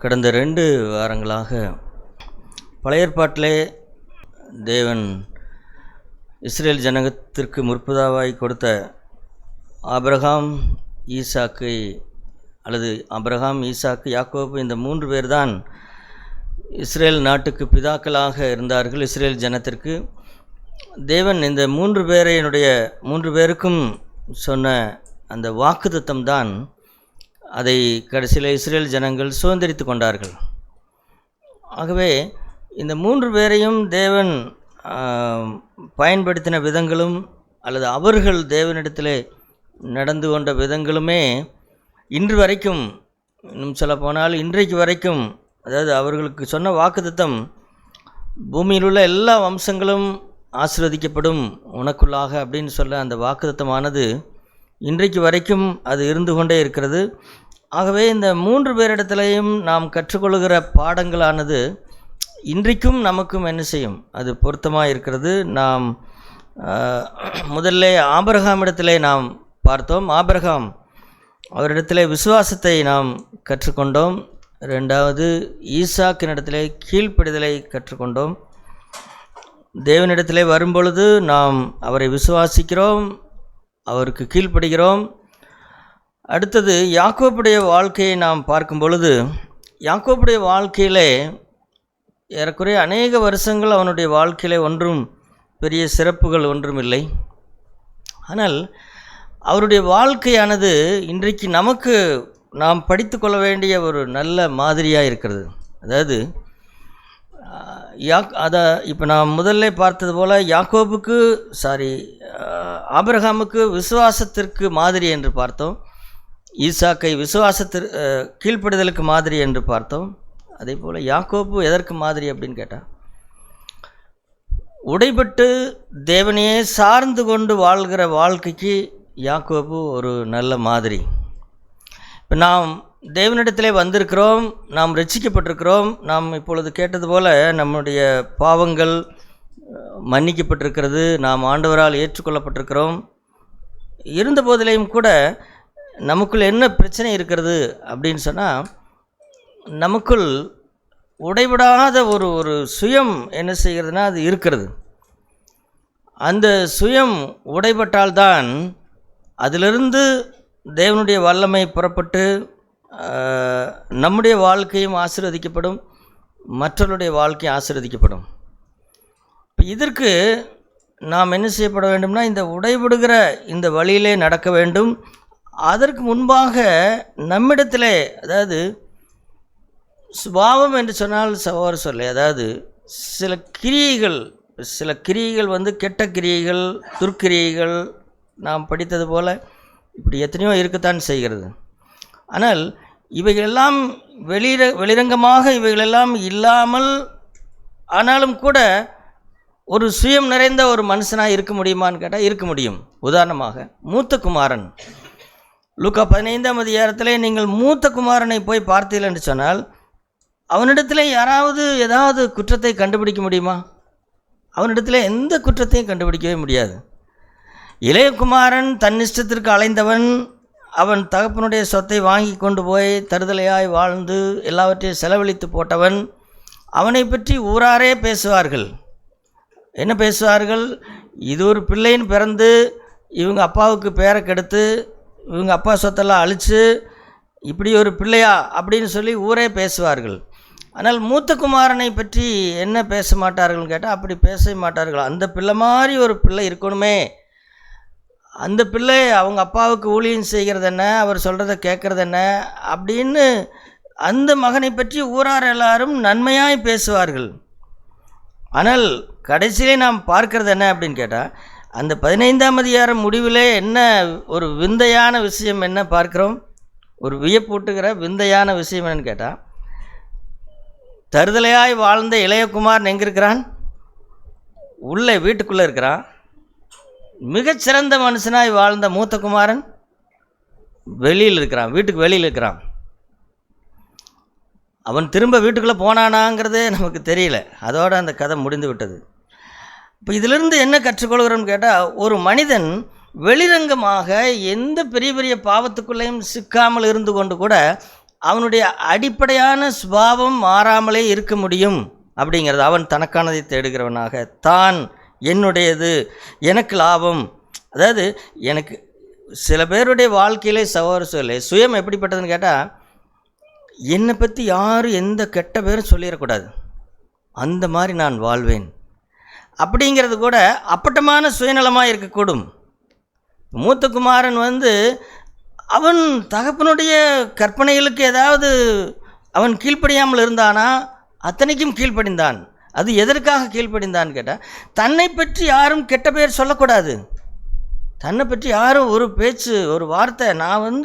கடந்த 2 வாரங்களாக பழைய ஏற்பாட்டிலே தேவன் இஸ்ரேல் ஜனத்திற்கு முற்பதாவாய் கொடுத்த ஆபிரகாம், ஈசாக்கு அல்லது ஆபிரகாம், ஈசாக்கு, யாக்கோபு இந்த 3 பேர் தான் இஸ்ரேல் நாட்டுக்கு பிதாக்களாக இருந்தார்கள். இஸ்ரேல் ஜனத்திற்கு தேவன் இந்த 3 பேருக்கும் சொன்ன அந்த வாக்குத்தத்தம் தான் அதை கடைசியில் இஸ்ரேல் ஜனங்கள் சுதந்திரித்து கொண்டார்கள். ஆகவே இந்த 3 பேரையும் தேவன் பயன்படுத்தின விதங்களும் அல்லது அவர்கள் தேவனிடத்தில் நடந்து கொண்ட விதங்களுமே இன்று வரைக்கும், இன்னும் சொல்லப்போனால் இன்றைக்கு வரைக்கும், அதாவது அவர்களுக்கு சொன்ன வாக்குத்தத்தம், பூமியில் உள்ள எல்லா வம்சங்களும் ஆசீர்வதிக்கப்படும் உனக்குள்ளாக அப்படின்னு சொல்ல அந்த வாக்குத்தத்தமானது இன்றைக்கு வரைக்கும் அது இருந்து கொண்டே இருக்கிறது. ஆகவே இந்த 3 பேரிடத்திலையும் நாம் கற்றுக்கொள்கிற பாடங்களானது இன்றைக்கும் நமக்கும் என்ன செய்யும், அது பொருத்தமாக இருக்கிறது. நாம் முதல்ல ஆபிரகாமிடத்திலே நாம் பார்த்தோம். ஆபிரகாம் அவரிடத்திலே விசுவாசத்தை நாம் கற்றுக்கொண்டோம். 2வது ஈசாக்கினிடத்திலே கீழ்ப்படிதலை கற்றுக்கொண்டோம். தேவனிடத்திலே வரும்பொழுது நாம் அவரை விசுவாசிக்கிறோம், அவருக்கு கீழ்ப்படுகிறோம். அடுத்தது யாக்கோபுடைய வாழ்க்கையை நாம் பார்க்கும் பொழுது, யாக்கோபுடைய வாழ்க்கையிலே ஏறக்குறைய அநேக வருஷங்கள் அவனுடைய வாழ்க்கையிலே ஒன்றும் பெரிய சிறப்புகள் ஒன்றும் இல்லை. ஆனால் அவருடைய வாழ்க்கையானது இன்றைக்கு நமக்கு நாம் படித்து கொள்ள வேண்டிய ஒரு நல்ல மாதிரியாக இருக்கிறது. அதாவது இப்போ நான் முதல்ல பார்த்தது போல் ஆபிரகாமுக்கு விசுவாசத்திற்கு மாதிரி என்று பார்த்தோம். ஈசாக்கை கீழ்ப்படுதலுக்கு மாதிரி என்று பார்த்தோம். அதே போல் யாக்கோபு எதற்கு மாதிரி அப்படின்னு கேட்டால், உடைபட்டு தேவனையே சார்ந்து கொண்டு வாழ்கிற வாழ்க்கைக்கு யாக்கோபு ஒரு நல்ல மாதிரி. இப்போ நாம் தேவனிடத்திலே வந்திருக்கிறோம், நாம் ரட்சிக்கப்பட்டிருக்கிறோம். நாம் இப்பொழுது கேட்டது போல் நம்முடைய பாவங்கள் மன்னிக்கப்பட்டிருக்கிறது, நாம் ஆண்டவரால் ஏற்றுக்கொள்ளப்பட்டிருக்கிறோம். இருந்த போதிலையும் கூட நமக்குள் என்ன பிரச்சனை இருக்கிறது அப்படின்னு சொன்னால், நமக்குள் உடைபடாத ஒரு சுயம் என்ன செய்கிறதுனா அது இருக்கிறது. அந்த சுயம் உடைபட்டால்தான் அதிலிருந்து தேவனுடைய வல்லமை புறப்பட்டு நம்முடைய வாழ்க்கையும் ஆசீர்வதிக்கப்படும், மற்றவருடைய வாழ்க்கையும் ஆசீர்வதிக்கப்படும். இதற்கு நாம் என்ன செய்யப்பட வேண்டும்னா, இந்த உடைபடுகிற இந்த வழியிலே நடக்க வேண்டும். அதற்கு முன்பாக நம்மிடத்திலே, அதாவது சுபாவம் என்று சொன்னால் சகோதர சொல்லை, அதாவது சில கிரியைகள் கெட்ட கிரியைகள், துர்க்கிரியைகள், நாம் படித்தது போல் இப்படி எத்தனையோ இருக்கத்தான் செய்கிறது. ஆனால் இவைகளெல்லாம் வெளிரங்கமாக இவைகளெல்லாம் இல்லாமல், ஆனாலும் கூட ஒரு சுயம் நிறைந்த ஒரு மனுஷனாக இருக்க முடியுமான்னு கேட்டால் இருக்க முடியும். உதாரணமாக மூத்த குமாரன், லூக்கா 15ஆம் அதிகாரத்திலே நீங்கள் மூத்த குமாரனை போய் பார்த்தீர்கள் என்று சொன்னால், அவனிடத்தில் யாராவது ஏதாவது குற்றத்தை கண்டுபிடிக்க முடியுமா? அவனிடத்தில் எந்த குற்றத்தையும் கண்டுபிடிக்கவே முடியாது. இளையகுமாரன் தன் இஷ்டத்திற்கு அலைந்தவன், அவன் தகப்பனுடைய சொத்தை வாங்கி கொண்டு போய் தருதலையாய் வாழ்ந்து எல்லாவற்றையும் செலவழித்து போட்டவன். அவனை பற்றி ஊராரே பேசுவார்கள். என்ன பேசுவார்கள்? இது ஒரு பிள்ளைன்னு பிறந்து இவங்க அப்பாவுக்கு பேரை கெடுத்து இவங்க அப்பா சொத்தெல்லாம் அழித்து இப்படி ஒரு பிள்ளையா அப்படின்னு சொல்லி ஊரே பேசுவார்கள். ஆனால் மூத்த குமாரனை பற்றி என்ன பேச மாட்டார்கள்னு கேட்டால் அப்படி பேச மாட்டார்கள். அந்த பிள்ளை மாதிரி ஒரு பிள்ளை இருக்கணுமே, அந்த பிள்ளை அவங்க அப்பாவுக்கு ஊழியம் செய்கிறது என்ன, அவர் சொல்கிறத கேட்குறது என்ன அப்படின்னு அந்த மகனை பற்றி ஊரார் எல்லாரும் நன்மையாய் பேசுவார்கள். ஆனால் கடைசியிலே நாம் பார்க்கறது என்ன அப்படின்னு கேட்டால், அந்த 15ஆம் அதிகாரம் முடிவிலே என்ன ஒரு விந்தையான விஷயம் என்ன பார்க்குறோம்? ஒரு வியப்பூட்டுகிற விந்தையான விஷயம் என்னன்னு கேட்டால், தருதலையாய் வாழ்ந்த இளையகுமாரன் எங்கே இருக்கிறான்? வீட்டுக்குள்ளே இருக்கிறான். மிகச்சிறந்த மனுஷனாய் வாழ்ந்த மூத்த குமாரன் வெளியில் இருக்கிறான், வீட்டுக்கு வெளியில் இருக்கிறான். அவன் திரும்ப வீட்டுக்குள்ளே போனானாங்கிறதே நமக்கு தெரியல. அதோடு அந்த கதை முடிந்து விட்டது. இப்போ இதிலிருந்து என்ன கற்றுக்கொள்கிறோம்னு கேட்டால், ஒரு மனிதன் வெளிரங்கமாக எந்த பெரிய பெரிய பாவத்துக்குள்ளேயும் சிக்காமல் இருந்து கொண்டு கூட அவனுடைய அடிப்படையான சுபாவம் மாறாமலே இருக்க முடியும் அப்படிங்கிறது. அவன் தனக்கானதை தேடுகிறவனாக, தான் என்னுடையது, எனக்கு லாபம். அதாவது எனக்கு சில பேருடைய வாழ்க்கையிலே சகோதர சுயம் எப்படிப்பட்டதுன்னு கேட்டால், என்னை பற்றி யாரும் எந்த கெட்ட பேரும் சொல்லிடக்கூடாது, அந்த மாதிரி நான் வாழ்வேன் அப்படிங்கிறது கூட அப்பட்டமான சுயநலமாக இருக்கக்கூடும். மூத்த குமாரன் அவன் தகப்பனுடைய கற்பனைகளுக்கு ஏதாவது அவன் கீழ்ப்படியாமல் இருந்தானா? அத்தனைக்கும் கீழ்ப்படிந்தான். அது எதற்காக கீழ்ப்படிந்தான் கேட்டால், தன்னை பற்றி யாரும் கெட்ட பெயர் சொல்லக்கூடாது, தன்னை பற்றி யாரும் ஒரு பேச்சு ஒரு வார்த்தை. நான்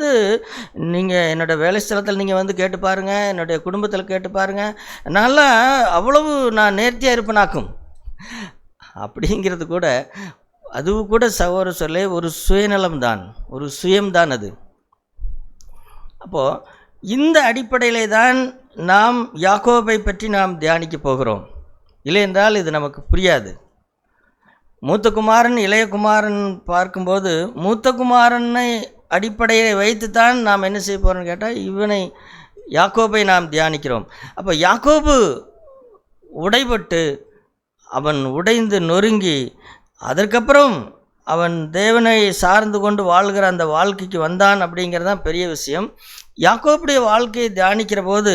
நீங்கள் என்னோடய வேலை ஸ்தலத்தில் நீங்கள் கேட்டு பாருங்கள், என்னுடைய குடும்பத்தில் கேட்டு பாருங்கள், நல்லா அவ்வளவு நான் நேர்த்தியாக இருப்பேனாக்கும் அப்படிங்கிறது கூட, அது கூட சகோதர ஒரு சுயநலம்தான், ஒரு சுயம்தான் அது. அப்போது இந்த அடிப்படையிலே தான் நாம் யாக்கோபை பற்றி நாம் தியானிக்க போகிறோம். இல்லை என்றால் இது நமக்கு புரியாது. மூத்த குமாரன் இளைய குமாரன் பார்க்கும்போது, மூத்த குமாரனை அடிப்படையை வைத்துத்தான் நாம் என்ன செய்ய போகிறோம்னு கேட்டால், யாக்கோபை நாம் தியானிக்கிறோம். அப்போ யாக்கோபு உடைபட்டு, அவன் உடைந்து நொறுங்கி, அதற்கப்புறம் அவன் தேவனை சார்ந்து கொண்டு வாழ்கிற அந்த வாழ்க்கைக்கு வந்தான் அப்படிங்கிறது தான் பெரிய விஷயம். யாக்கோபுடைய வாழ்க்கையை தியானிக்கிற போது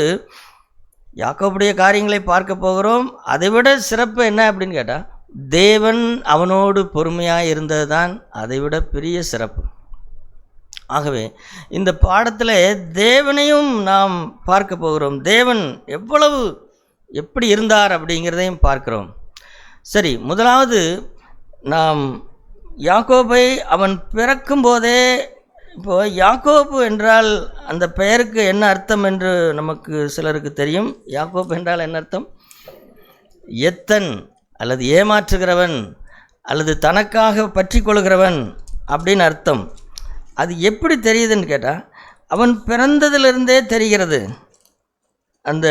யாக்கோபுடைய காரியங்களை பார்க்க போகிறோம். அதைவிட சிறப்பு என்ன அப்படின்னு கேட்டால், தேவன் அவனோடு பொறுமையாக இருந்தது தான் அதைவிட பெரிய சிறப்பு. ஆகவே இந்த பாடத்தில் தேவனையும் நாம் பார்க்க போகிறோம். தேவன் எப்படி இருந்தார் அப்படிங்கிறதையும் பார்க்கிறோம். சரி, முதலாவது நாம் யாக்கோபை அவன் பிறக்கும் போதே, இப்போது யாக்கோபு என்றால் அந்த பெயருக்கு என்ன அர்த்தம் என்று நமக்கு சிலருக்கு தெரியும். யாக்கோபு என்றால் என்ன அர்த்தம்? எத்தன் அல்லது ஏமாற்றுகிறவன் அல்லது தனக்காக பற்றி கொள்கிறவன் அப்படின்னு அர்த்தம். அது எப்படி தெரியுதுன்னு கேட்டால், அவன் பிறந்ததிலிருந்தே தெரிகிறது. அந்த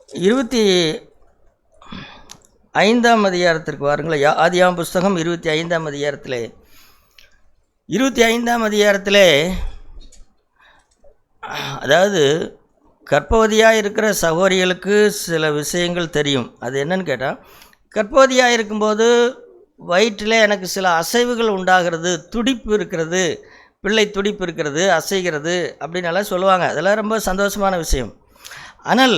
25ஆம் அதிகாரத்திற்கு வாருங்கள். ஆதியாகமம் புஸ்தகம் 25ஆம் அதிகாரத்திலே 25ஆம் அதிகாரத்திலே, அதாவது கர்ப்பவதியாக இருக்கிற சகோதரிகளுக்கு சில விஷயங்கள் தெரியும். அது என்னன்னு கேட்டால், கர்ப்பவதியாக இருக்கும்போது வயிற்றில் எனக்கு சில அசைவுகள் உண்டாகிறது, துடிப்பு இருக்கிறது, பிள்ளை துடிப்பு இருக்கிறது, அசைகிறது அப்படின்னு எல்லாம் சொல்லுவாங்க. அதெல்லாம் ரொம்ப சந்தோஷமான விஷயம். ஆனால்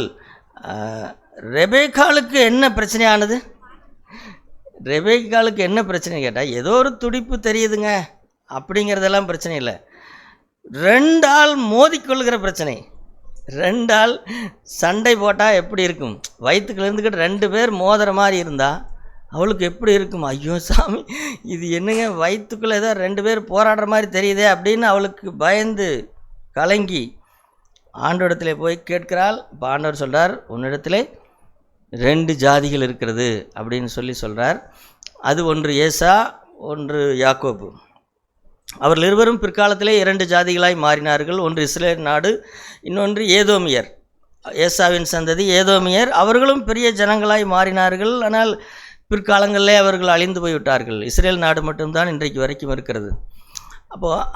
ரெபேக்காளுக்கு என்ன பிரச்சனையானது? ரெபேக்காளுக்கு என்ன பிரச்சனை கேட்டால், ஏதோ ஒரு துடிப்பு தெரியுதுங்க அப்படிங்கிறதெல்லாம் பிரச்சனை இல்லை. 2 ஆள் மோதிக்கொள்கிற பிரச்சனை. 2 ஆள் சண்டை போட்டால் எப்படி இருக்கும்? வயிற்றுக்குள்ள இருந்துக்கிட்டு 2 பேர் மோதுற மாதிரி இருந்தால் அவளுக்கு எப்படி இருக்கும்? ஐயோ சாமி, இது என்னங்க, வயிற்றுக்குள்ளே ஏதோ 2 பேர் போராடுற மாதிரி தெரியுதே அப்படின்னு அவளுக்கு பயந்து கலங்கி ஆண்டவரிடத்திலே போய் கேட்கிறாள். இப்போ ஆண்டவர் சொல்கிறார், உன்னிடத்திலே 2 ஜாதிகள் இருக்கிறது அப்படின்னு சொல்கிறார். அது ஒன்று ஏசா, ஒன்று யாக்கோபு. அவர்கள் இருவரும் பிற்காலத்திலே 2 ஜாதிகளாய் மாறினார்கள். ஒன்று இஸ்ரேல் நாடு, இன்னொன்று ஏதோமியர். ஏசாவின் சந்ததி ஏதோமியர். அவர்களும் பெரிய ஜனங்களாய் மாறினார்கள். ஆனால் பிற்காலங்களிலே அவர்கள் அழிந்து போய்விட்டார்கள். இஸ்ரேல் நாடு மட்டும்தான் இன்றைக்கு வரைக்கும் இருக்கிறது.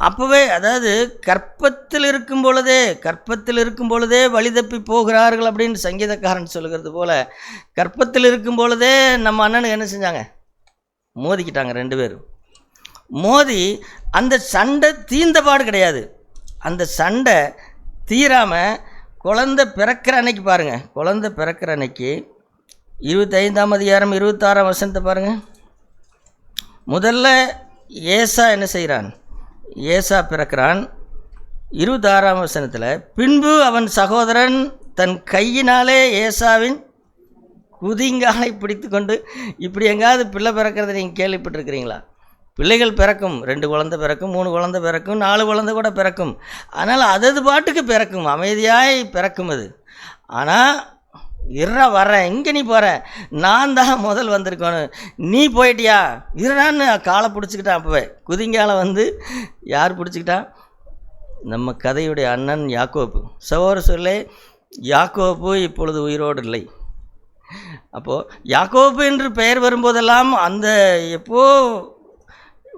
அப்போவே, அதாவது கற்பத்தில் இருக்கும் பொழுதே வழி தப்பி போகிறார்கள் அப்படின்னு சங்கீதக்காரன் சொல்கிறது போல, கற்பத்தில் இருக்கும் பொழுதே நம்ம அண்ணனுக்கு என்ன செஞ்சாங்க? மோதிக்கிட்டாங்க 2 பேரும். மோதி அந்த சண்டை தீர்ந்த பாடு கிடையாது. அந்த சண்டை தீராமல் குழந்தை பிறக்கிற அன்னைக்கு பாருங்கள், குழந்தை பிறக்கிற அன்னைக்கு 25ஆம் அதிகாரம் 26ஆம் வசனத்தை பாருங்கள். முதல்ல ஏசா என்ன செய்கிறான்? ஏசா பிறக்கிறான். 26ஆம் வசனத்தில், பின்பு அவன் சகோதரன் தன் கையினாலே ஏசாவின் குதிங்காலை பிடித்து கொண்டு, இப்படி எங்காவது பிள்ளை பிறக்கிறத நீங்கள் கேள்விப்பட்டிருக்கிறீங்களா? பிள்ளைகள் பிறக்கும், 2 குழந்தை பிறக்கும், 3 குழந்தை பிறக்கும், 4 குழந்தை கூட பிறக்கும். ஆனால் அது பாட்டுக்கு பிறக்கும், அமைதியாய் பிறக்கும் அது. ஆனால் வரேன், எங்கே நீ போகிற? நான் தான் முதல் வந்திருக்கணும், நீ போயிட்டியா? இருறான்னு காலை பிடிச்சிக்கிட்டான். அப்போவே குதிங்காலை யார் பிடிச்சிக்கிட்டான்? நம்ம கதையுடைய அண்ணன் யாக்கோபு. சகோதரர்களே, யாக்கோபு இப்பொழுது உயிரோடு இல்லை. அப்போது யாக்கோபு என்று பெயர் வரும்போதெல்லாம் அந்த எப்போ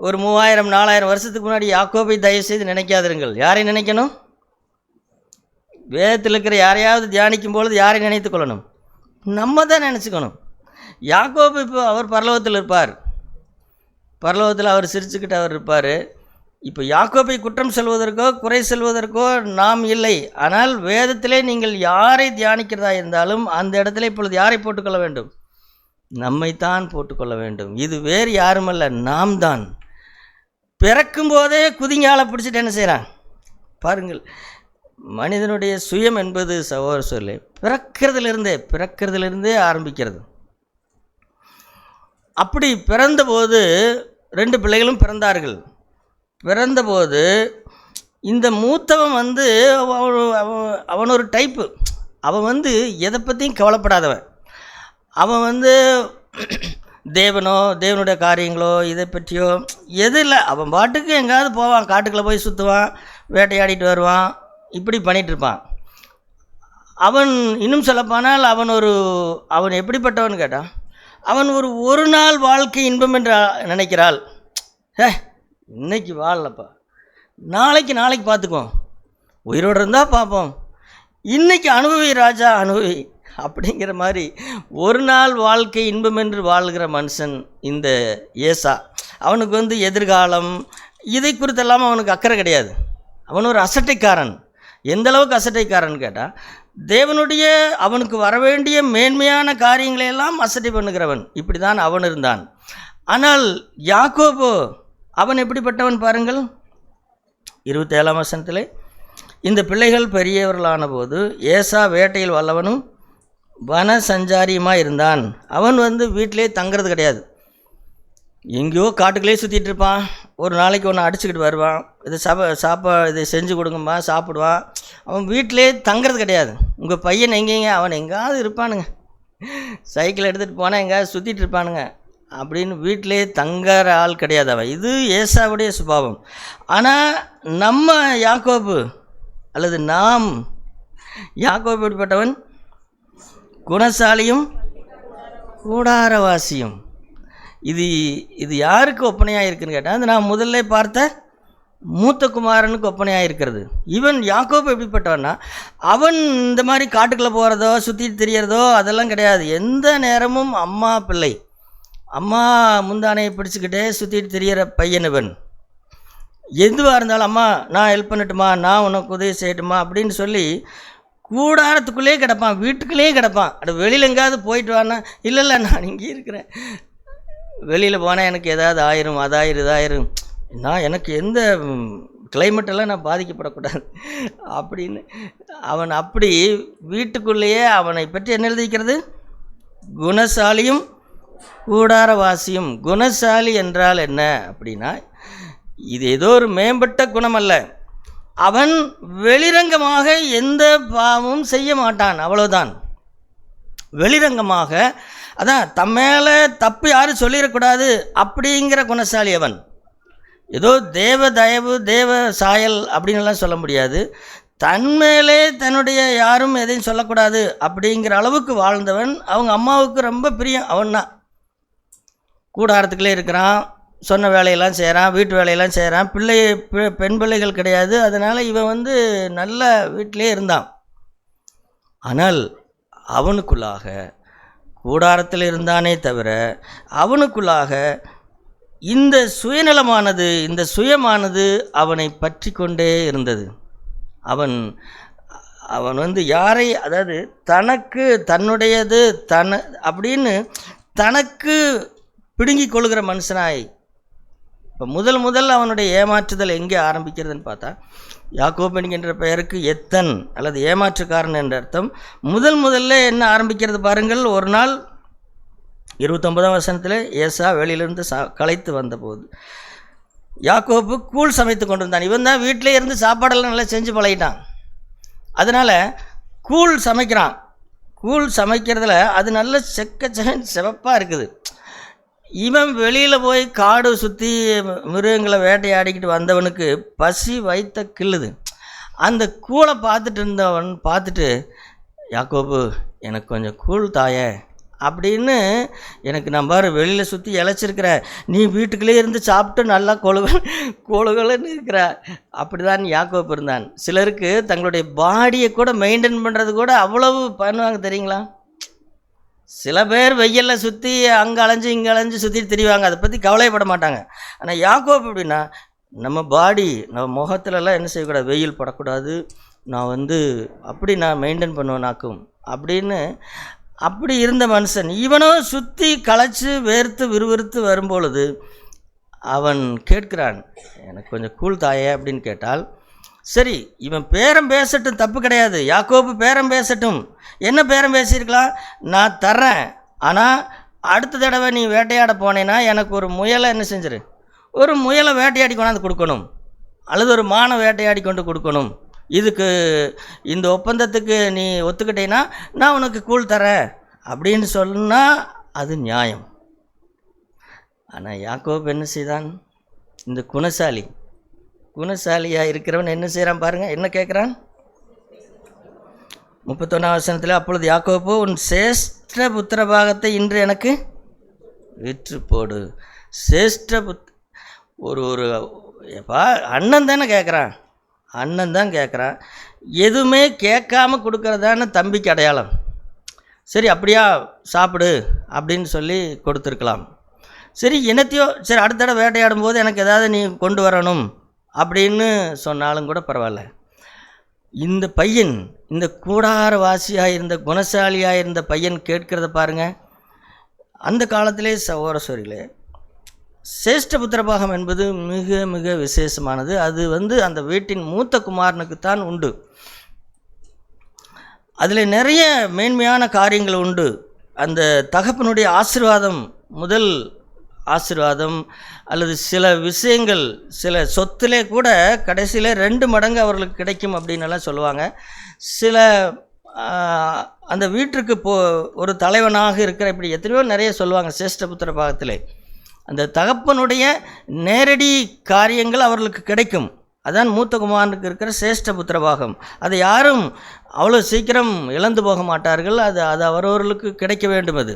ஒரு 3000 4000 வருஷத்துக்கு முன்னாடி யாக்கோபை தயவு செய்து நினைக்காதிருங்கள். யாரை நினைக்கணும்? வேதத்தில் இருக்கிற யாரையாவது தியானிக்கும் பொழுது யாரை நினைத்து கொள்ளணும்? நம்ம தான் நினச்சிக்கணும். யாக்கோபு இப்போ அவர் பரலோகத்தில் இருப்பார், பரலோகத்தில் அவர் சிரிச்சுக்கிட்டு அவர் இருப்பார். இப்போ யாக்கோபை குற்றம் சொல்வதற்கோ குறை சொல்வதற்கோ நாம் இல்லை. ஆனால் வேதத்திலே நீங்கள் யாரை தியானிக்கிறதா இருந்தாலும் அந்த இடத்துல இப்பொழுது யாரை போட்டுக்கொள்ள வேண்டும்? நம்மைத்தான் போட்டுக்கொள்ள வேண்டும். இது வேறு யாருமல்ல, நாம் தான். பிறக்கும் போதே குதிங்காலை பிடிச்சிட்டு என்ன செய்கிறான் பாருங்கள். மனிதனுடைய சுயம் என்பது சகோதர சொல்லி பிறக்கிறதுலேருந்தே ஆரம்பிக்கிறது. அப்படி பிறந்தபோது 2 பிள்ளைகளும் பிறந்தார்கள். பிறந்தபோது இந்த மூத்தவன் வந்து அவன் ஒரு டைப்பு. அவன் எதை பற்றியும் கவலைப்படாதவன். அவன் தேவனுடைய காரியங்களோ இதை பற்றியோ எது இல்லை. அவன் பாட்டுக்கு எங்கேயாவது போவான், காட்டுக்குள்ளே போய் சுற்றுவான், வேட்டையாடிட்டு வருவான், இப்படி பண்ணிகிட்ருப்பான். அவன் இன்னும் சொல்லப்போனால் அவன் எப்படிப்பட்டவன் கேட்டான், அவன் ஒரு நாள் வாழ்க்கை இன்பம் என்று நினைக்கிறாள். இன்னைக்கு வாழலப்பா, நாளைக்கு பார்த்துக்குவோம், உயிரோடு இருந்தால் பார்ப்போம், இன்றைக்கி அனுபவி ராஜா அனுபவி அப்படிங்கிற மாதிரி ஒரு நாள் வாழ்க்கை இன்பம் என்று வாழ்கிற மனுஷன் இந்த ஏசா. அவனுக்கு எதிர்காலம் இதை குறித்தெல்லாம் அவனுக்கு அக்கறை கிடையாது. அவன் ஒரு அசட்டைக்காரன். எந்த அளவுக்கு அசட்டைக்காரன் கேட்டால், தேவனுடைய அவனுக்கு வரவேண்டிய மேன்மையான காரியங்களையெல்லாம் அசட்டை பண்ணுகிறவன். இப்படி தான் அவன் இருந்தான். ஆனால் யாக்கோபு அவன் எப்படிப்பட்டவன் பாருங்கள். 27ஆம் வசனத்திலே, இந்த பிள்ளைகள் பெரியவர்களான போது ஏசா வேட்டையில் வல்லவனும் வன சஞ்சாரியுமாக இருந்தான். அவன் வீட்டிலே தங்கிறது கிடையாது, எங்கேயோ காட்டுக்குள்ளே சுற்றிட்டு இருப்பான். ஒரு நாளைக்கு ஒன்று அடிச்சுக்கிட்டு வருவான், இதை செஞ்சு கொடுங்கம்மா சாப்பிடுவான். அவன் வீட்டிலே தங்கிறது கிடையாது. உங்கள் பையன் எங்கேங்க, அவன் எங்கேயாவது இருப்பானுங்க, சைக்கிள் எடுத்துகிட்டு போனால் எங்கேயாவது சுற்றிட்டு இருப்பானுங்க அப்படின்னு வீட்டிலே தங்குற ஆள் கிடையாது அவன். இது ஏசாவுடைய சுபாவம். ஆனால் நம்ம யாக்கோபு அல்லது நாம் யாக்கோபு எப்படிப்பட்டவன்? குணசாலியும் கூடாரவாசியும். இது யாருக்கு ஒப்பனையாக இருக்குன்னு கேட்டால், நான் முதல்ல பார்த்த மூத்த குமாரனுக்கு ஒப்பனையாக இருக்கிறது. இவன் யாக்கோபு எப்படிப்பட்டவன்னா, அவன் இந்த மாதிரி காட்டுக்குள்ளே போகிறதோ சுற்றிட்டு திரியறதோ அதெல்லாம் கிடையாது. எந்த நேரமும் அம்மா பிள்ளை, அம்மா முந்தானையை பிடிச்சிக்கிட்டே சுற்றிட்டு திரியிற பையனவன். எதுவாக இருந்தாலும், அம்மா நான் ஹெல்ப் பண்ணட்டுமா, நான் உனக்கு உதவி செய்யட்டுமா அப்படின்னு சொல்லி கூடாரத்துக்குள்ளே கிடப்பான், வீட்டுக்குள்ளேயே கிடப்பான். அது வெளியில் எங்கேயாவது போயிட்டு வானா, இல்லை நான் இங்கே இருக்கிறேன், வெளியில் போனால் எனக்கு ஏதாவது ஆயிரும், இதாயிரும், நான் எனக்கு எந்த கிளைமேட்டெல்லாம் நான் பாதிக்கப்படக்கூடாது அப்படின்னு அவன் அப்படி வீட்டுக்குள்ளேயே அவனை பற்றி என்ன எழுதிக்கிறது? குணசாலியும் கூடாரவாசியும். குணசாலி என்றால் என்ன அப்படின்னா, இது ஏதோ ஒரு மேம்பட்ட குணம் அல்ல. அவன் வெளிரங்கமாக எந்த பாவமும் செய்ய மாட்டான், அவ்வளோதான். வெளிரங்கமாக, அதான் தம்மேலே தப்பு யாரும் சொல்லிடக்கூடாது அப்படிங்கிற குணசாலி அவன். ஏதோ தேவ தயவு தேவ சாயல் அப்படின்லாம் சொல்ல முடியாது. தன்மேலே தன்னுடைய யாரும் எதையும் சொல்லக்கூடாது அப்படிங்கிற அளவுக்கு வாழ்ந்தவன். அவங்க அம்மாவுக்கு ரொம்ப பிரியம். அவன் தான் கூடாரத்துக்குள்ளே இருக்கிறான், சொன்ன வேலையெல்லாம் செய்கிறான், வீட்டு வேலையெல்லாம் செய்கிறான். பெண் பிள்ளைகள் கிடையாது, அதனால் இவன் நல்ல வீட்டிலே இருந்தான். ஆனால் அவனுக்குள்ளாக கூடாரத்தில் இருந்தானே தவிர அவனுக்குள்ளாக இந்த சுயநலமானது, இந்த சுயமானது அவனை பற்றி கொண்டே இருந்தது. அவன் யாரை, அதாவது தனக்கு தன்னுடையது அப்படின்னு தனக்கு பிடுங்கி கொள்கிற மனுஷனாய். இப்போ முதல் அவனுடைய ஏமாற்றுதல் எங்கே ஆரம்பிக்கிறதுன்னு பார்த்தா, யாக்கோபு என்கின்ற பெயருக்கு எத்தன் அல்லது ஏமாற்றுக்காரன் என்ற அர்த்தம். முதல்ல என்ன ஆரம்பிக்கிறது பாருங்கள். ஒரு நாள் 29ஆம் வசனத்தில், ஏசா வெளியிலிருந்து களைத்து வந்தபோது யாக்கோபு கூழ் சமைத்து கொண்டு வந்தான். இவன் தான் வீட்டிலே இருந்து சாப்பாடெல்லாம் நல்லா செஞ்சு பழகிட்டான். அதனால் கூழ் சமைக்கிறான். கூழ் சமைக்கிறதுல அது நல்ல சிவப்பாக இருக்குது. இவன் வெளியில் போய் காடு சுற்றி மிருகங்களை வேட்டையாடிக்கிட்டு வந்தவனுக்கு பசி வைத்த கிள்ளுது. அந்த கூழை பார்த்துட்டு இருந்தவன் பார்த்துட்டு, யாக்கோபு எனக்கு கொஞ்சம் கூழ் தாயே அப்படின்னு எனக்கு நான் பாரு வெளியில் சுற்றி இழைச்சிருக்கிறேன், நீ வீட்டுக்குள்ளே இருந்து சாப்பிட்டு நல்லா கொழுகலன்னு இருக்கிற. அப்படி தான் யாக்கோப்பு இருந்தான். சிலருக்கு தங்களுடைய பாடியை கூட மெயின்டைன் பண்ணுறது கூட அவ்வளவு பண்ணுவாங்க தெரியுங்களா? சில பேர் வெயிலில் சுற்றி அங்கே அலைஞ்சு இங்கே அலைஞ்சு சுற்றிட்டு திரிவாங்க, அதை பற்றி கவலைப்பட மாட்டாங்க. ஆனால் யாக்கோப்பு எப்படின்னா, நம்ம பாடி நம்ம முகத்துலலாம் என்ன செய்யக்கூடாது, வெயில் படக்கூடாது, நான் அப்படி நான் மெயின்டைன் பண்ணுவேனாக்கும் அப்படின்னு அப்படி இருந்த மனுஷன். இவனும் சுற்றி களைச்சி வேர்த்து விறுவிறுத்து வரும்பொழுது அவன் கேட்கிறான், எனக்கு கொஞ்சம் கூழ் தாயே அப்படின்னு கேட்டால், சரி இவன் பேரம் பேசட்டும், தப்பு கிடையாது, யாக்கோப்பு பேரம் பேசட்டும். என்ன பேரம் பேசியிருக்கலாம், நான் தர்றேன், ஆனால் அடுத்த தடவை நீ வேட்டையாட போனேன்னா எனக்கு ஒரு முயலை என்ன செஞ்சிரு, ஒரு முயலை வேட்டையாடி கொண்டாந்து கொடுக்கணும், அல்லது ஒரு மானை வேட்டையாடி கொண்டு கொடுக்கணும், இதுக்கு இந்த ஒப்பந்தத்துக்கு நீ ஒத்துக்கிட்டேன்னா நான் உனக்கு கூழ் தரேன் அப்படின்னு சொன்னால் அது நியாயம். ஆனால் யாக்கோபு என்ன செய்தான், இந்த குணசாலியாக இருக்கிறவன் என்ன செய்கிறான் பாருங்கள், என்ன கேட்குறான் 31ஆம் வசனத்தில், அப்பொழுது யாக்கோபு உன் சேஷ்ட புத்திர பாகத்தை இன்று எனக்கு விற்று போடு. சேஷ்ட ஒரு அண்ணன் தானே கேட்குறான், அண்ணன் தான் கேட்குறான். எதுவுமே கேட்காம கொடுக்கறதான தம்பிக்கு அடையாளம். சரி அப்படியா சாப்பிடு அப்படின்னு சொல்லி கொடுத்துருக்கலாம். சரி என்னத்தையோ, சரி அடுத்த தடவை வேட்டையாடும் போது எனக்கு ஏதாவது நீ கொண்டு வரணும் அப்படின்னு சொன்னாலும் கூட பரவாயில்ல. இந்த பையன், இந்த கூடாரவாசியாக இருந்த குணசாலியாக இருந்த பையன் கேட்கிறத பாருங்கள். அந்த காலத்திலே சகோதரர்களே, சேஷ்ட புத்திரபாகம் என்பது மிக மிக விசேஷமானது. அது அந்த வீட்டின் மூத்த குமாரனுக்குத்தான் உண்டு. அதில் நிறைய மேன்மையான காரியங்கள் உண்டு. அந்த தகப்பனுடைய ஆசீர்வாதம், முதல் ஆசீர்வாதம், அல்லது சில விஷயங்கள், சில சொத்திலே கூட கடைசியில் 2 மடங்கு அவர்களுக்கு கிடைக்கும் அப்படின்னு எல்லாம் சொல்லுவாங்க. சில அந்த வீட்டிற்கு ஒரு தலைவனாக இருக்கிற, இப்படி எத்தனையோ நிறைய சொல்லுவாங்க. சேஷ்ட புத்திர பாகத்திலே அந்த தகப்பனுடைய நேரடி காரியங்கள் அவர்களுக்கு கிடைக்கும். அதான் மூத்த குமாரனுக்கு இருக்கிற சேஷ்ட புத்திரபாகம். அதை யாரும் அவ்வளோ சீக்கிரம் இழந்து போக மாட்டார்கள். அது அவரவர்களுக்கு கிடைக்க வேண்டும். அது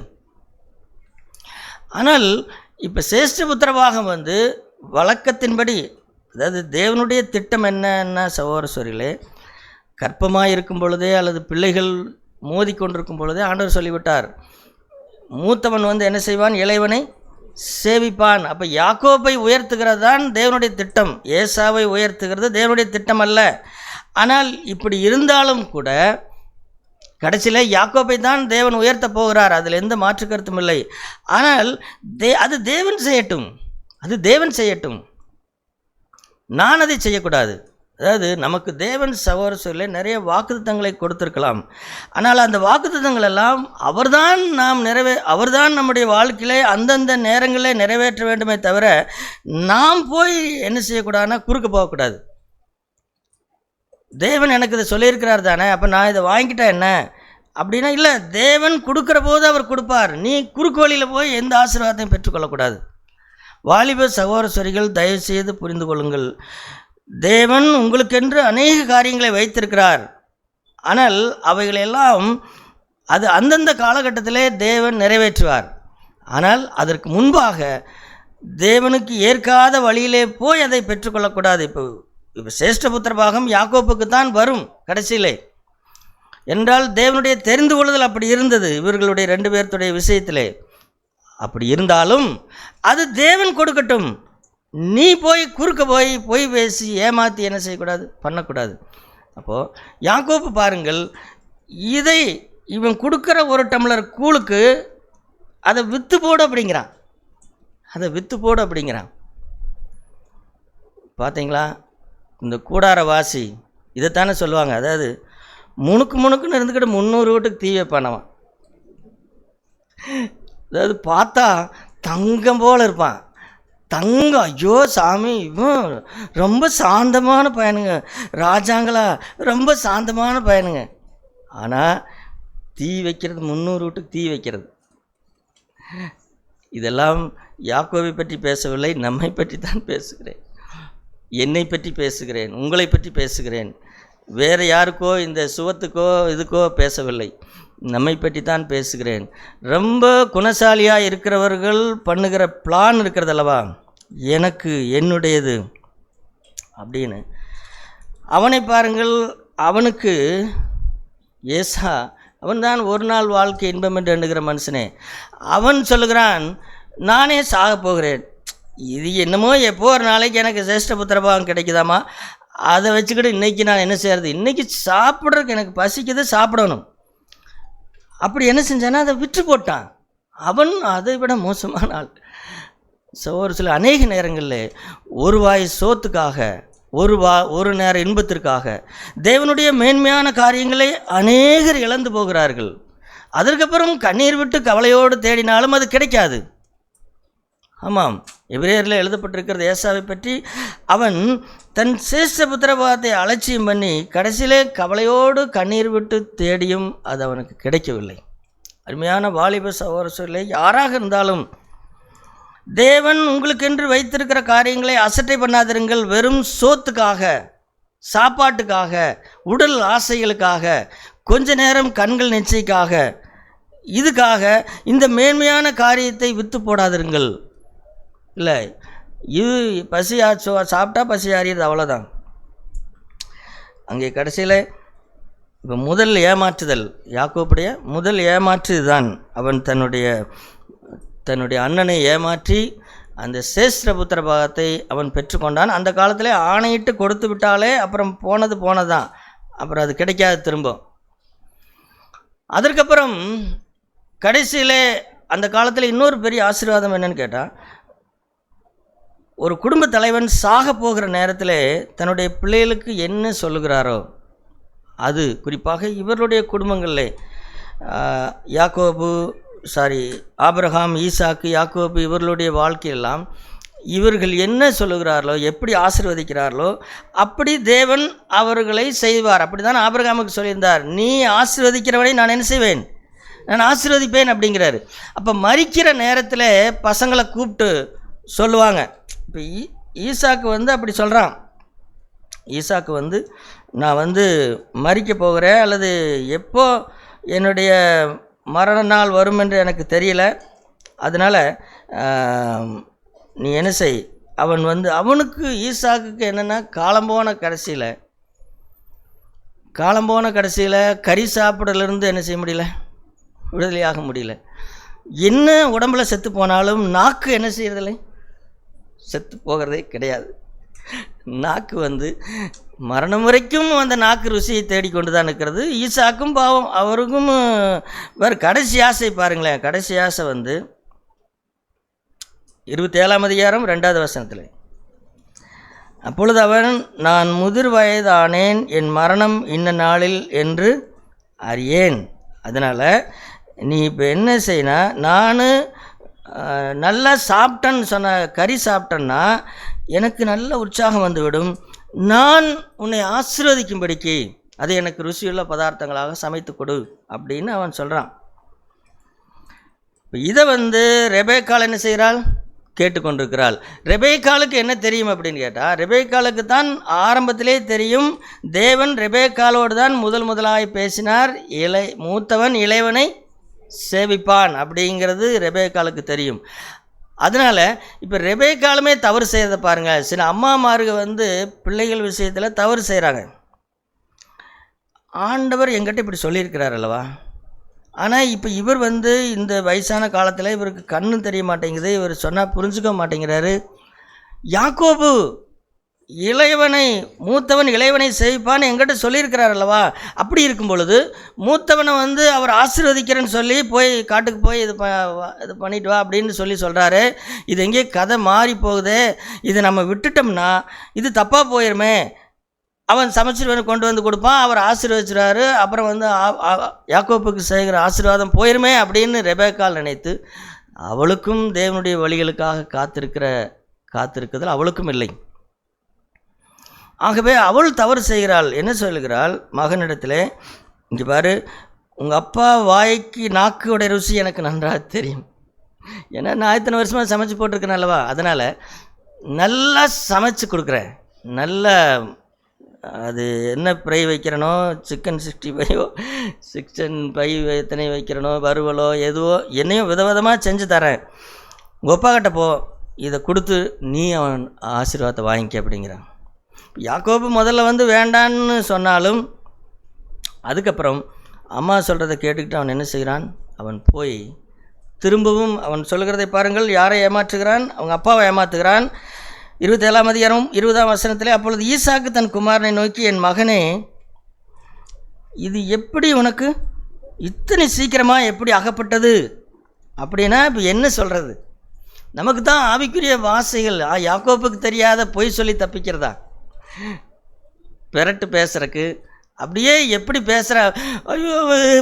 ஆனால் இப்போ சேஷ்ட புத்திரபாகம் வழக்கத்தின்படி, அதாவது தேவனுடைய திட்டம் என்னன்னா சகோதரர்களே, கர்ப்பமாக இருக்கும் பொழுதே அல்லது பிள்ளைகள் மோதி கொண்டிருக்கும் பொழுதே ஆண்டவர் சொல்லிவிட்டார், மூத்தவன் என்ன செய்வான், இளையவனை சேவிப்பான். அப்போ யாக்கோபை உயர்த்துகிறது தான் தேவனுடைய திட்டம், ஏசாவை உயர்த்துகிறது தேவனுடைய திட்டம் அல்ல. ஆனால் இப்படி இருந்தாலும் கூட கடைசியில் யாக்கோபை தான் தேவன் உயர்த்த போகிறார், அதில் எந்த மாற்று கருத்தும் இல்லை. ஆனால் அது தேவன் செய்யட்டும், அது தேவன் செய்யட்டும், நான் அதை செய்யக்கூடாது. அதாவது நமக்கு தேவன் சகோதரர்களே நிறைய வாக்குத்தத்தங்களை கொடுத்திருக்கலாம். ஆனால் அந்த வாக்குத்தத்தங்கள் எல்லாம் அவர்தான் அவர்தான் நம்முடைய வாழ்க்கையிலே அந்தந்த நேரங்களில் நிறைவேற்ற வேண்டுமே தவிர நாம் போய் என்ன செய்யக்கூடாதுன்னா குறுக்க போகக்கூடாது. தேவன் எனக்கு இதை சொல்லியிருக்கிறார் தானே, அப்போ நான் இதை வாங்கிட்டா என்ன அப்படின்னா இல்லை, தேவன் கொடுக்குற போது அவர் கொடுப்பார். நீ குறுக்கு வழியில் போய் எந்த ஆசீர்வாதத்தையும் பெற்றுக்கொள்ளக்கூடாது. வாலிப சகோதரர்கள் தயவு செய்து புரிந்து கொள்ளுங்கள், தேவன் உங்களுக்கென்று அநேக காரியங்களை வைத்திருக்கிறார். ஆனால் அவைகளெல்லாம் அது அந்தந்த காலகட்டத்திலே தேவன் நிறைவேற்றுவார். ஆனால் அதற்கு முன்பாக தேவனுக்கு ஏற்காத வழியிலே போய் அதை பெற்றுக்கொள்ளக்கூடாது. இப்போ சேஷ்ட புத்திரபாகம் யாக்கோப்புக்கு தான் வரும் கடைசியிலே, என்றால் தேவனுடைய தெரிந்து கொள்ளுதல் அப்படி இருந்தது இவர்களுடைய 2 பேர்த்துடைய விஷயத்திலே. அப்படி இருந்தாலும் அது தேவன் கொடுக்கட்டும், நீ போய் குறுக்க போய் பேசி ஏமாற்றி என்ன செய்யக்கூடாது, பண்ணக்கூடாது. அப்போது யாக்கோப்பு பாருங்கள், இதை இவன் கொடுக்குற ஒரு டம்ளர் கூழுக்கு அதை விற்று போடு அப்படிங்கிறான், பார்த்தீங்களா? இந்த கூடாரவாசி இதைத்தானே சொல்லுவாங்க, அதாவது முணுக்குன்னு இருந்துக்கிட்டு 300 வீட்டுக்கு தீ வைப்பானவன். அதாவது பார்த்தா தங்கம் போல் இருப்பான், தங்கம். ஐயோ சாமி, இவன் ரொம்ப சாந்தமான பையனுங்க, ராஜாங்களா ரொம்ப சாந்தமான பையனுங்க. ஆனால் தீ வைக்கிறது, 300 வீட்டுக்கு தீ வைக்கிறது. இதெல்லாம் யாக்கோவை பற்றி பேசவில்லை, நம்மை பற்றி தான் பேசுகிறேன், என்னை பற்றி பேசுகிறேன், உங்களை பற்றி பேசுகிறேன். வேறு யாருக்கோ இந்த சுவத்துக்கோ இதுக்கோ பேசவில்லை, நம்மை பற்றி தான் பேசுகிறேன். ரொம்ப குணசாலியாக இருக்கிறவர்கள் பண்ணுகிற பிளான் இருக்கிறதல்லவா, எனக்கு என்னுடையது அப்படின்னு. அவனை பாருங்கள், அவனுக்கு ஏசா அவன்தான் ஒரு நாள் வாழ்க்கை இன்பம் என்று எண்ணுகிற மனுஷனே. அவன் சொல்லுகிறான், நானே சாக போகிறேன், இது என்னமோ எப்போ ஒரு நாளைக்கு எனக்கு சிரேஷ்ட புத்திரபாகம் கிடைக்குதாமா, அதை வச்சுக்கிட்டு இன்றைக்கி நான் என்ன செய்கிறது, இன்றைக்கி சாப்பிட்றதுக்கு எனக்கு பசிக்குது, சாப்பிடணும். அப்படி என்ன செஞ்சானா அதை விற்று போட்டான். அவன் அதை விட மோசமான ஆள். ஒரு சில அநேக நேரங்களில் ஒரு வாய் சோத்துக்காக, ஒரு நேர இன்பத்திற்காக தேவனுடைய மேன்மையான காரியங்களை அநேகர் இழந்து போகிறார்கள். அதற்கப்புறம் கண்ணீர் விட்டு கவலையோடு தேடினாலும் அது கிடைக்காது. ஆமாம், எபிரேயரில் எழுதப்பட்டிருக்கிறது ஏசாவை பற்றி. அவன் தன் சிரேஷ்ட புத்திரபாகத்தை அலட்சியம் பண்ணி கடைசியிலே கவலையோடு கண்ணீர் விட்டு தேடியும் அது அவனுக்கு கிடைக்கவில்லை. அருமையான வாலிப சகோதரர்களே, யாராக இருந்தாலும் தேவன் உங்களுக்கென்று வைத்திருக்கிற காரியங்களை அசட்டை பண்ணாதிருங்கள். வெறும் சோத்துக்காக, சாப்பாட்டுக்காக, உடல் ஆசைகளுக்காக, கொஞ்ச நேரம் கண்கள் நெச்சைக்காக, இதுக்காக இந்த மேன்மையான காரியத்தை விற்று போடாதிருங்கள். இல்லை, இது சாப்பிட்டா பசி அறியது, அவ்வளோதான். அங்கே கடைசியில் இப்போ முதல் ஏமாற்றுதல், யாக்கோபுடைய முதல் ஏமாற்று தான். அவன் தன்னுடைய அண்ணனை ஏமாற்றி அந்த சிரேஷ்ட புத்திர பாகத்தை அவன் பெற்றுக்கொண்டான். அந்த காலத்தில் ஆணையிட்டு கொடுத்து விட்டாலே அப்புறம் போனதுதான், அப்புறம் அது கிடைக்காது திரும்ப. அதற்கப்புறம் கடைசியில் அந்த காலத்தில் இன்னொரு பெரிய ஆசீர்வாதம் என்னன்னு கேட்டால், ஒரு குடும்ப தலைவன் சாக போகிற நேரத்தில் தன்னுடைய பிள்ளைகளுக்கு என்ன சொல்லுகிறாரோ அது, குறிப்பாக இவருடைய குடும்பங்களில் ஆபிரகாம், ஈசாக்கு, யாக்கோபு இவர்களுடைய வாழ்க்கையெல்லாம் இவர்கள் என்ன சொல்லுகிறார்களோ, எப்படி ஆசீர்வதிக்கிறார்களோ அப்படி தேவன் அவர்களை செய்வார். அப்படி தான் ஆபிரகாமுக்கு சொல்லியிருந்தார், நீ ஆசீர்வதிக்கிறவனை நான் என்ன செய்வேன், நான் ஆசீர்வதிப்பேன் அப்படிங்கிறாரு. அப்போ மரிக்கிற நேரத்தில் பசங்களை கூப்பிட்டு சொல்லுவாங்க. இப்போ ஈசாக்கு அப்படி சொல்கிறான். ஈசாக்கு நான் மரிக்க போகிறேன், அல்லது எப்போ என்னுடைய மரண நாள் வரும் என்று எனக்கு தெரியல, அதனால் நீ என்ன செய். அவனுக்கு ஈசாக்குக்கு என்னென்னா, காலம்போன கடைசியில் கறி சாப்பிடலேருந்து என்ன செய்ய முடியல, விடுதலையாக முடியல. என்ன உடம்புல செத்து போனாலும் நாக்கு என்ன செய்யறதில்லை, செத்து போகிறதே கிடையாது. நாக்கு மரணம் வரைக்கும் அந்த நாக்கு ருசியை தேடிக்கொண்டு தான் இருக்கிறது. ஈசாக்கும் பாவம், அவருக்கும் வேறு கடைசி ஆசை பாருங்களேன். கடைசி ஆசை 27ஆம் அதிகாரம் 2வது வசனத்தில், அப்பொழுது அவன், நான் முதிர் வயதானேன், என் மரணம் இன்ன நாளில் என்று அறியேன். அதனால் நீ இப்போ என்ன செய்யினா, நான் நல்லா சாப்பிட்டேன்னு கறி சாப்பிட்டேன்னா எனக்கு நல்ல உற்சாகம் வந்துவிடும், நான் உன்னை ஆசீர்வதிக்கும்படிக்கு அதை எனக்கு ருசியுள்ள பதார்த்தங்களாக சமைத்து கொடு அப்படின்னு அவன் சொல்கிறான். இப்போ இதை ரெபேக்காள் என்ன செய்கிறாள், கேட்டுக்கொண்டிருக்கிறாள். ரெபேக்காளுக்கு என்ன தெரியும் அப்படின்னு கேட்டால், ரெபேக்காளுக்கு தான் ஆரம்பத்திலே தெரியும், தேவன் ரெபேக்காளோடு தான் முதலாய் பேசினார், மூத்தவன் இளையவனை சேவிப்பான் அப்படிங்கிறது ரெபேக்காளுக்கு தெரியும். அதனால் இப்போ ரெபேக்காலுமே தவறு செய்கிறத பாருங்கள். சில அம்மாமார்கள் பிள்ளைகள் விஷயத்தில் தவறு செய்கிறாங்க. ஆண்டவர் எங்கிட்ட இப்படி சொல்லியிருக்கிறார் அல்லவா, ஆனால் இப்போ இவர் இந்த வயசான காலத்தில் இவருக்கு கண்ணு தெரிய மாட்டேங்குது, இவர் சொன்னால் புரிஞ்சுக்க மாட்டேங்கிறாரு. யாக்கோபு மூத்தவன் இளையவனை சேவிப்பான்னு எங்கிட்ட சொல்லியிருக்கிறார் அல்லவா, அப்படி இருக்கும் பொழுது மூத்தவனை அவர் ஆசீர்வதிக்கிறேன்னு சொல்லி போய் காட்டுக்கு போய் இது பண்ணிட்டு வா அப்படின்னு சொல்கிறாரு. இது எங்கேயே கதை மாறி போகுதே, இதை நம்ம விட்டுட்டோம்னா இது தப்பாக போயிருமே. அவன் சமைச்சிட்டு கொண்டு கொடுப்பான், அவர் ஆசீர்வதிச்சுறாரு, அப்புறம் யாக்கோப்புக்கு செய்கிற ஆசீர்வாதம் போயிருமே அப்படின்னு ரெபேக்காள் நினைத்து, அவளுக்கும் தேவனுடைய வழிகளுக்காக காத்திருக்குதல் அவளுக்கும் இல்லை. ஆகவே அவள் தவறு செய்கிறாள். என்ன சொல்லுகிறாள் மகனிடத்தில், இங்கே பாரு, உங்கள் அப்பா வாய்க்கு நாக்குடைய ருசி எனக்கு நன்றாக தெரியும், ஏன்னா நான் இத்தனை வருஷமாக சமைச்சு போட்டிருக்கேன் அல்லவா, அதனால் நல்லா சமைச்சு கொடுக்குறேன், நல்ல அது என்ன ஃப்ரை வைக்கிறனோ, சிக்கன் 65 65 எத்தனை வைக்கிறனோ, வறுவலோ எதுவோ என்னையும் விதவிதமாக செஞ்சு தரேன், உங்கள் அப்பா கிட்ட போ, இதை கொடுத்து நீ அவன் ஆசீர்வாதத்தை வாங்கிக்க அப்படிங்கிறான். யாக்கோபு முதல்ல வந்து வேண்டான்னு சொன்னாலும் அதுக்கப்புறம் அம்மா சொல்கிறத கேட்டுக்கிட்டு அவன் என்ன செய்கிறான், அவன் போய் திரும்பவும் அவன் சொல்லுகிறதை பாருங்கள். யாரை ஏமாற்றுகிறான்? அவங்க அப்பாவை ஏமாற்றுகிறான். 27ஆம் அதிகாரம் 20ஆம் வசனத்திலே, அப்பொழுது ஈசாக்கு தன் குமாரனை நோக்கி, என் மகனே, இது எப்படி உனக்கு இத்தனை சீக்கிரமாக எப்படி அகப்பட்டது அப்படின்னா இப்போ என்ன சொல்கிறது? நமக்கு தான் ஆவிக்குரிய வாசைகள், யாக்கோப்புக்கு தெரியாத பொய் சொல்லி தப்பிக்கிறதா, பெரட்டு பேசுறக்கு, அப்படியே எப்படி பேசுகிற, ஐயோ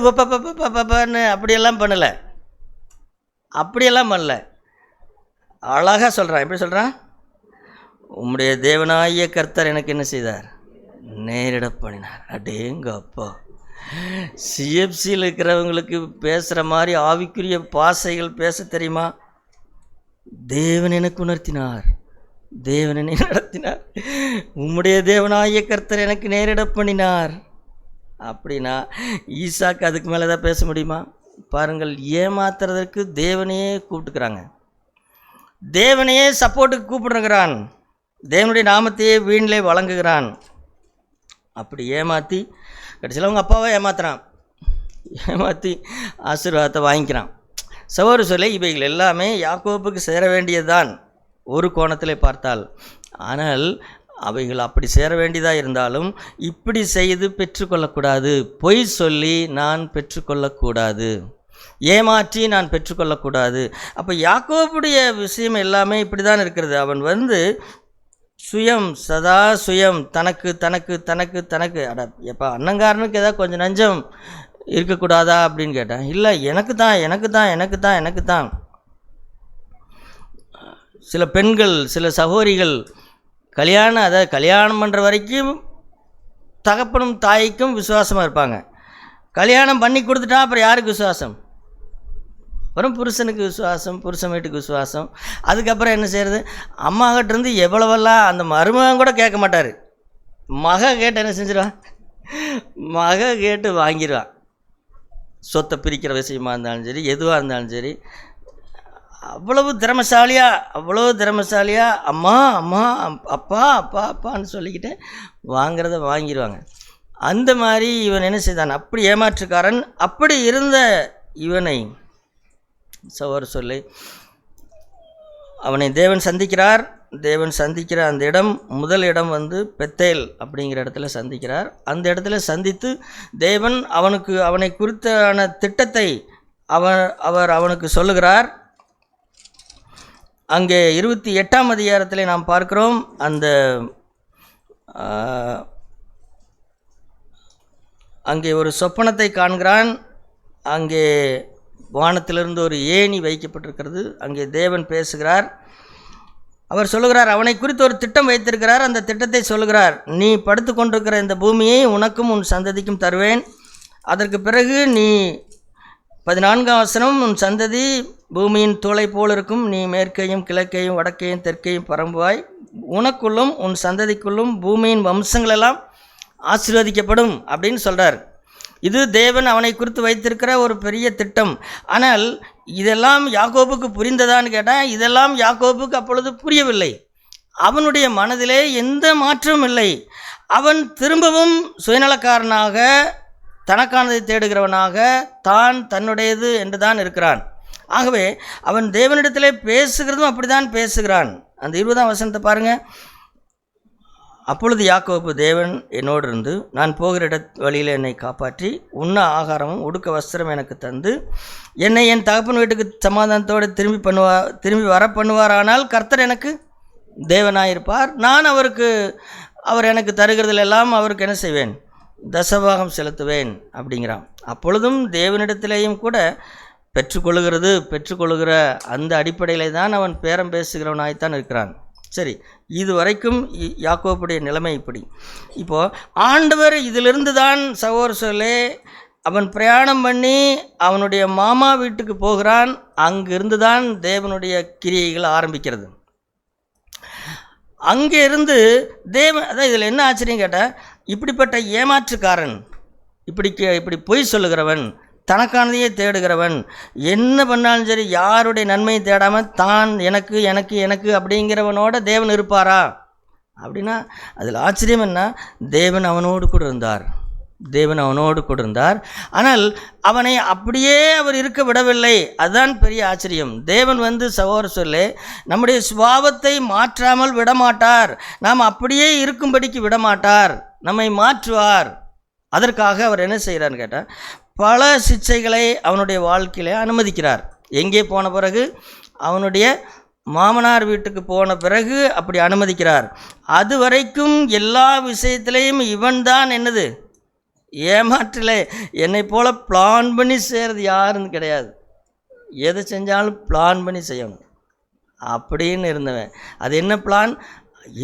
பப்பான்னு அப்படியெல்லாம் பண்ணலை, அப்படியெல்லாம் பண்ணல, அழகாக சொல்கிறான். எப்படி சொல்கிறான்? உம்முடைய தேவனாகிய கர்த்தர் எனக்கு என்ன செய்தார், நேரிட பண்ணினார். அடேங்க அப்பா, சிஎஃப்சியில் இருக்கிறவங்களுக்கு பேசுகிற மாதிரி ஆவிக்குரிய பாசைகள் பேச தெரியுமா? தேவன் எனக்கு உணர்த்தினார், தேவன் என்னை நடத்தினார், உம்முடைய தேவனாகிய கர்த்தர் எனக்கு நேரிட பண்ணினார் அப்படின்னா ஈசாக்கு அதுக்கு மேலே தான் பேச முடியுமா? பாருங்கள், ஏமாத்துறதற்கு தேவனையே கூப்பிட்டுக்கிறாங்க, தேவனையே சப்போர்ட்டுக்கு கூப்பிடுறான், தேவனுடைய நாமத்தையே வீணிலே வழங்குகிறான். அப்படி ஏமாற்றி கடைசியில் அவங்க அப்பாவை ஏமாத்துறான், ஏமாற்றி ஆசீர்வாதத்தை வாங்கிக்கிறான். சகோதர சொல்ல இவைகள் எல்லாமே யாக்கோப்புக்கு சேர வேண்டியதுதான் ஒரு கோணத்தில் பார்த்தால். ஆனால் அவைகள் அப்படி சேர வேண்டியதாக இருந்தாலும் இப்படி செய்து பெற்றுக்கொள்ளக்கூடாது. பொய் சொல்லி நான் பெற்றுக்கொள்ளக்கூடாது, ஏமாற்றி நான் பெற்றுக்கொள்ளக்கூடாது. அப்போ யாக்கோபுடைய விஷயம் எல்லாமே இப்படி தான் இருக்கிறது. அவன் வந்து சுயம், சதா சுயம், தனக்கு தனக்கு தனக்கு தனக்கு. அட எப்போ அண்ணங்காரனுக்கு ஏதாவது கொஞ்சம் நஞ்சம் இருக்கக்கூடாதா அப்படின்னு கேட்டேன். இல்லை, எனக்கு தான் எனக்கு தான் எனக்கு தான் எனக்கு தான். சில பெண்கள், சில சகோதரிகள் கல்யாணம் பண்ணுற வரைக்கும் தகப்பனும் தாய்க்கும் விசுவாசமாக இருப்பாங்க. கல்யாணம் பண்ணி கொடுத்துட்டா அப்புறம் யாருக்கு விசுவாசம்? அப்புறம் புருஷனுக்கு விசுவாசம், புருஷன் வீட்டுக்கு விசுவாசம். அதுக்கப்புறம் என்ன செய்கிறது? அம்மாகிட்டேருந்து எவ்வளவெல்லாம் அந்த மருமகன் கூட கேட்க மாட்டார், மக கேட்டு என்ன செஞ்சிடுவான், மக கேட்டு வாங்கிடுவான். சொத்தை பிரிக்கிற விஷயமா இருந்தாலும் சரி, எதுவாக இருந்தாலும் சரி, அவ்வளவு திறமசாலியாக அம்மா அம்மா அப்பா அப்பா அப்பான்னு சொல்லிக்கிட்டு வாங்கிறத வாங்கிடுவாங்க. அந்த மாதிரி இவன் என்ன செய்தான்? அப்படி ஏமாற்றுக்காரன். அப்படி இருந்த இவனை சகோதரர் சொல்லி அவனை தேவன் சந்திக்கிறார். தேவன் சந்திக்கிற அந்த இடம், முதல் இடம் வந்து பெத்தேல் அப்படிங்கிற இடத்துல சந்திக்கிறார். அந்த இடத்துல சந்தித்து தேவன் அவனை குறித்தான திட்டத்தை அவர் அவனுக்கு சொல்லுகிறார். அங்கே 28ஆம் அதிகாரத்தில் நாம் பார்க்கிறோம், அங்கே ஒரு சொப்பனத்தை காண்கிறான். அங்கே வானத்திலிருந்து ஒரு ஏணி வைக்கப்பட்டிருக்கிறது. அங்கே தேவன் பேசுகிறார். அவர் சொல்லுகிறார், அவனை குறித்து ஒரு திட்டம் வைத்திருக்கிறார். அந்த திட்டத்தை சொல்லுகிறார், நீ படுத்து கொண்டிருக்கிற இந்த பூமியை உனக்கும் உன் சந்ததிக்கும் தருவேன். அதற்கு பிறகு நீ 14ஆம் வசனம், உன் சந்ததி பூமியின் தோலை போல் இருக்கும். நீ மேற்கையும் கிழக்கையும் வடக்கையும் தெற்கையும் பரம்புவாய். உனக்குள்ளும் உன் சந்ததிக்குள்ளும் பூமியின் வம்சங்களெல்லாம் ஆசீர்வதிக்கப்படும் அப்படின்னு சொல்கிறார். இது தேவன் அவனை குறித்து வைத்திருக்கிற ஒரு பெரிய திட்டம். ஆனால் இதெல்லாம் யாக்கோபுக்கு புரிந்ததான்னு கேட்டால், இதெல்லாம் யாக்கோபுக்கு அப்பொழுது புரியவில்லை. அவனுடைய மனதிலே எந்த மாற்றமும் இல்லை. அவன் திரும்பவும் சுயநலக்காரனாக, தனக்கானதை தேடுகிறவனாக, தான் தன்னுடையது என்று தான் இருக்கிறான். ஆகவே அவன் தேவனிடத்திலே பேசுகிறதும் அப்படி தான் பேசுகிறான். அந்த 20ஆம் வசனத்தை பாருங்கள். அப்பொழுது யாக்கோபு, தேவன் என்னோடு இருந்து நான் போகிற வழியில் என்னை காப்பாற்றி உண்ண ஆகாரமும் உடுக்க வஸ்திரம் எனக்கு தந்து என்னை என் தகப்பன் வீட்டுக்கு சமாதானத்தோடு திரும்பி வர பண்ணுவாரானால் கர்த்தர் எனக்கு தேவனாயிருப்பார். நான் அவர் எனக்கு தருகிறதிலெல்லாம் அவருக்கு என்ன செய்வேன்? தசபாகம் செலுத்துவேன் அப்படிங்கிறான். அப்பொழுதும் தேவனிடத்திலேயும் கூட பெற்றுக்கொள்கிற அந்த அடிப்படையில் தான் அவன் பேரம் பேசுகிறவனாய்த்தான் இருக்கிறான். சரி, இது வரைக்கும் யாக்கோபுடைய நிலைமை இப்படி. இப்போது ஆண்டவர் இதிலிருந்து தான் சகோதர சொல்லே அவன் பிரயாணம் பண்ணி அவனுடைய மாமா வீட்டுக்கு போகிறான். அங்கிருந்து தான் தேவனுடைய கிரியைகள் ஆரம்பிக்கிறது. அங்கே இருந்து தேவன், அதான் இதில் என்ன ஆச்சரியம் கேட்டால், இப்படிப்பட்ட ஏமாற்றுக்காரன், இப்படி பொய் சொல்லுகிறவன், தனக்கானதையே தேடுகிறவன், என்ன பண்ணாலும் சரி யாருடைய நன்மையை தேடாமல் தான் எனக்கு எனக்கு எனக்கு அப்படிங்கிறவனோட தேவன் இருப்பாரா அப்படின்னா, அதில் ஆச்சரியம் என்ன, தேவன் அவனோடு கூட இருந்தார். தேவன் அவனோடு கூட இருந்தார். ஆனால் அவனை அப்படியே அவர் இருக்க விடவில்லை. அதுதான் பெரிய ஆச்சரியம். தேவன் சகோதர சொல்லே நம்முடைய சுபாவத்தை மாற்றாமல் விடமாட்டார். நாம் அப்படியே இருக்கும்படிக்கு விடமாட்டார், நம்மை மாற்றுவார். அதற்காக அவர் என்ன செய்கிறார்னு கேட்டால், பல சிக்ஷைகளை அவனுடைய வாழ்க்கையிலே அனுமதிக்கிறார். எங்கே போன பிறகு, அவனுடைய மாமனார் வீட்டுக்கு போன பிறகு அப்படி அனுமதிக்கிறார். அது வரைக்கும் எல்லா விஷயத்திலையும் இவன் தான் என்னது, ஏமாற்றலே. என்னை போல் பிளான் பண்ணி செய்கிறது யாருன்னு கிடையாது. எதை செஞ்சாலும் பிளான் பண்ணி செய்யணும் அப்படின்னு இருந்தவன். அது என்ன பிளான்?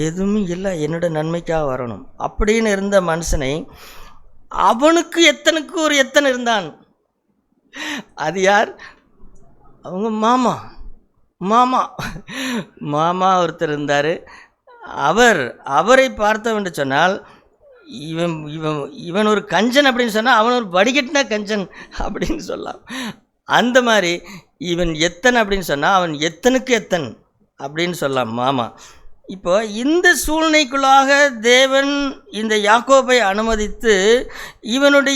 எதுவும் இல்லை, என்னோட நன்மைக்காக வரணும் அப்படின்னு இருந்த மனுஷனை, அவனுக்கு எத்தனுக்கு ஒரு எத்தனை இருந்தான். அது யார்? அவங்க மாமா மாமா மாமா ஒருத்தர் இருந்தார். அவரை பார்த்தவன் சொன்னால், இவன் இவன் இவன் ஒரு கஞ்சன் அப்படின்னு சொன்னால், அவன் ஒரு வடிகட்டின கஞ்சன் அப்படின்னு சொல்லலாம். அந்த மாதிரி இவன் எத்தன் அப்படின்னு சொன்னால், அவன் எத்தனுக்கு எத்தன் அப்படின்னு சொல்லலாம் மாமா. இப்போ இந்த சூழ்நிலைக்குள்ளாக தேவன் இந்த யாக்கோபை அனுமதித்து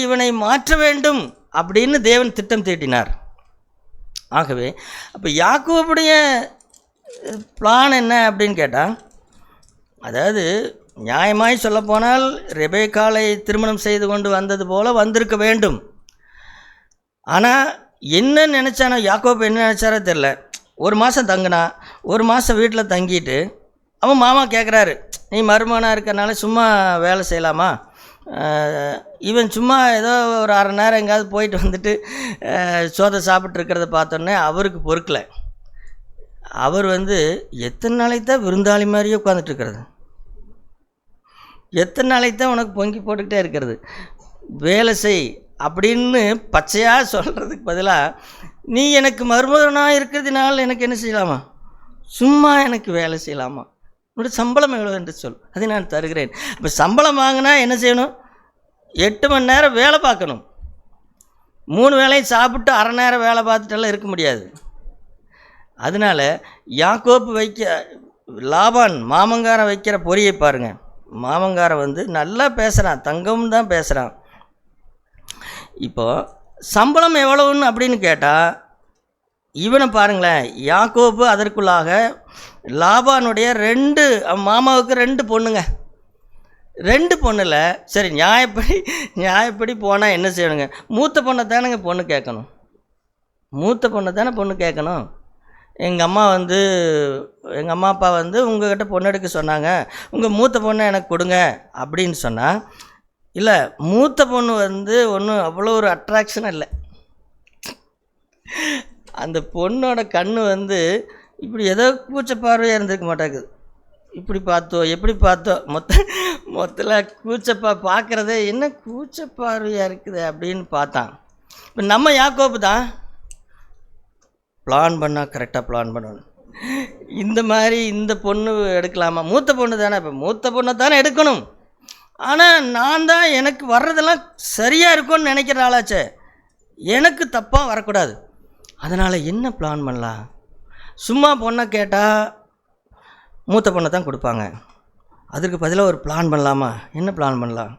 இவனை மாற்ற வேண்டும் அப்படின்னு தேவன் திட்டம் தீட்டினார். ஆகவே அப்போ யாக்கோபுடைய பிளான் என்ன அப்படின்னு கேட்டால், அதாவது நியாயமாய் சொல்லப்போனால் ரெபேக்காளை திருமணம் செய்து கொண்டு வந்தது போல் வந்திருக்க வேண்டும். ஆனால் என்ன நினச்சானோ, யாக்கோபு என்ன நினச்சாரோ தெரில. ஒரு மாதம் தங்கினா, ஒரு மாதம் வீட்டில் தங்கிட்டு அவன் மாமா கேட்குறாரு, நீ மருமகனாக இருக்கிறனால சும்மா வேலை செய்யலாமா? இவன் சும்மா ஏதோ ஒரு அரை நேரம் எங்கேயாவது போயிட்டு வந்துட்டு சோதை சாப்பிட்டு இருக்கிறத பார்த்தோன்னே அவருக்கு பொறுக்கலை. அவர் எத்தனை நாளைக்கு தான் விருந்தாளி மாதிரியே உட்காந்துட்டு இருக்கிறது, எத்தனை நாளைக்கு தான் உனக்கு பொங்கி போட்டுக்கிட்டே இருக்கிறது, வேலை செய் அப்படின்னு பச்சையாக சொல்கிறதுக்கு பதிலாக, நீ எனக்கு மருமகனாக இருக்கிறதுனால எனக்கு என்ன செய்யலாமா, சும்மா எனக்கு வேலை செய்யலாமா, உன்னோட சம்பளம் எவ்வளோ என்று சொல், அதை நான் தருகிறேன். இப்போ சம்பளம் வாங்கினா என்ன செய்யணும்? 8 மணி நேரம் வேலை பார்க்கணும். 3 வேளையும் சாப்பிட்டு அரை நேரம் வேலை பார்த்துட்டெல்லாம் இருக்க முடியாது. அதனால் யாக்கோப்பு லாபான் மாமங்காரன் வைக்கிற பொரியை பாருங்கள். மாமங்காரன் நல்லா பேசுகிறான், தங்கம் தான் பேசுகிறான். இப்போது சம்பளம் எவ்வளவுன்னு அப்படின்னு கேட்டால், இவனை பாருங்களேன், யாக்கோபு அதற்குள்ளாக லாபானுடைய மாமாவுக்கு 2 பொண்ணுங்க, 2 பொண்ணில் சரி நியாயப்படி போனால் என்ன செய்யணுங்க? மூத்த பொண்ணை தானேங்க பொண்ணு கேட்கணும், மூத்த பொண்ணை தானே பொண்ணு கேட்கணும். எங்கள் அம்மா அப்பா உங்கள்கிட்ட பொண்ணு எடுக்க சொன்னாங்க, உங்கள் மூத்த பொண்ணை எனக்கு கொடுங்க அப்படின்னு சொன்னால், இல்லை மூத்த பொண்ணு ஒன்றும் அவ்வளோ ஒரு அட்ராக்ஷனாக இல்லை. அந்த பொண்ணோட கண்ணு இப்படி ஏதோ கூச்ச பார்வையாக இருந்திருக்க மாட்டாக்குது. இப்படி பார்த்தோம் எப்படி பார்த்தோம், மொத்தத்தில் பார்க்குறதே என்ன கூச்ச பார்வையாக இருக்குது அப்படின்னு பார்த்தான். இப்போ நம்ம யாக்கோபு தான் பிளான் பண்ணால் கரெக்டாக பிளான் பண்ணணும். இந்த மாதிரி இந்த பொண்ணு எடுக்கலாமா? மூத்த பொண்ணு தானே, இப்போ மூத்த பொண்ணை தானே எடுக்கணும். ஆனால் நான் தான் எனக்கு வர்றதெல்லாம் சரியாக இருக்கும்னு நினைக்கிற ஆளாச்சே, எனக்கு தப்பாக வரக்கூடாது. அதனால் என்ன பிளான் பண்ணலாம்? சும்மா பொண்ணை கேட்டால் மூத்த பொண்ணை தான் கொடுப்பாங்க. அதுக்கு பதிலாக ஒரு பிளான் பண்ணலாமா? என்ன பிளான் பண்ணலாம்?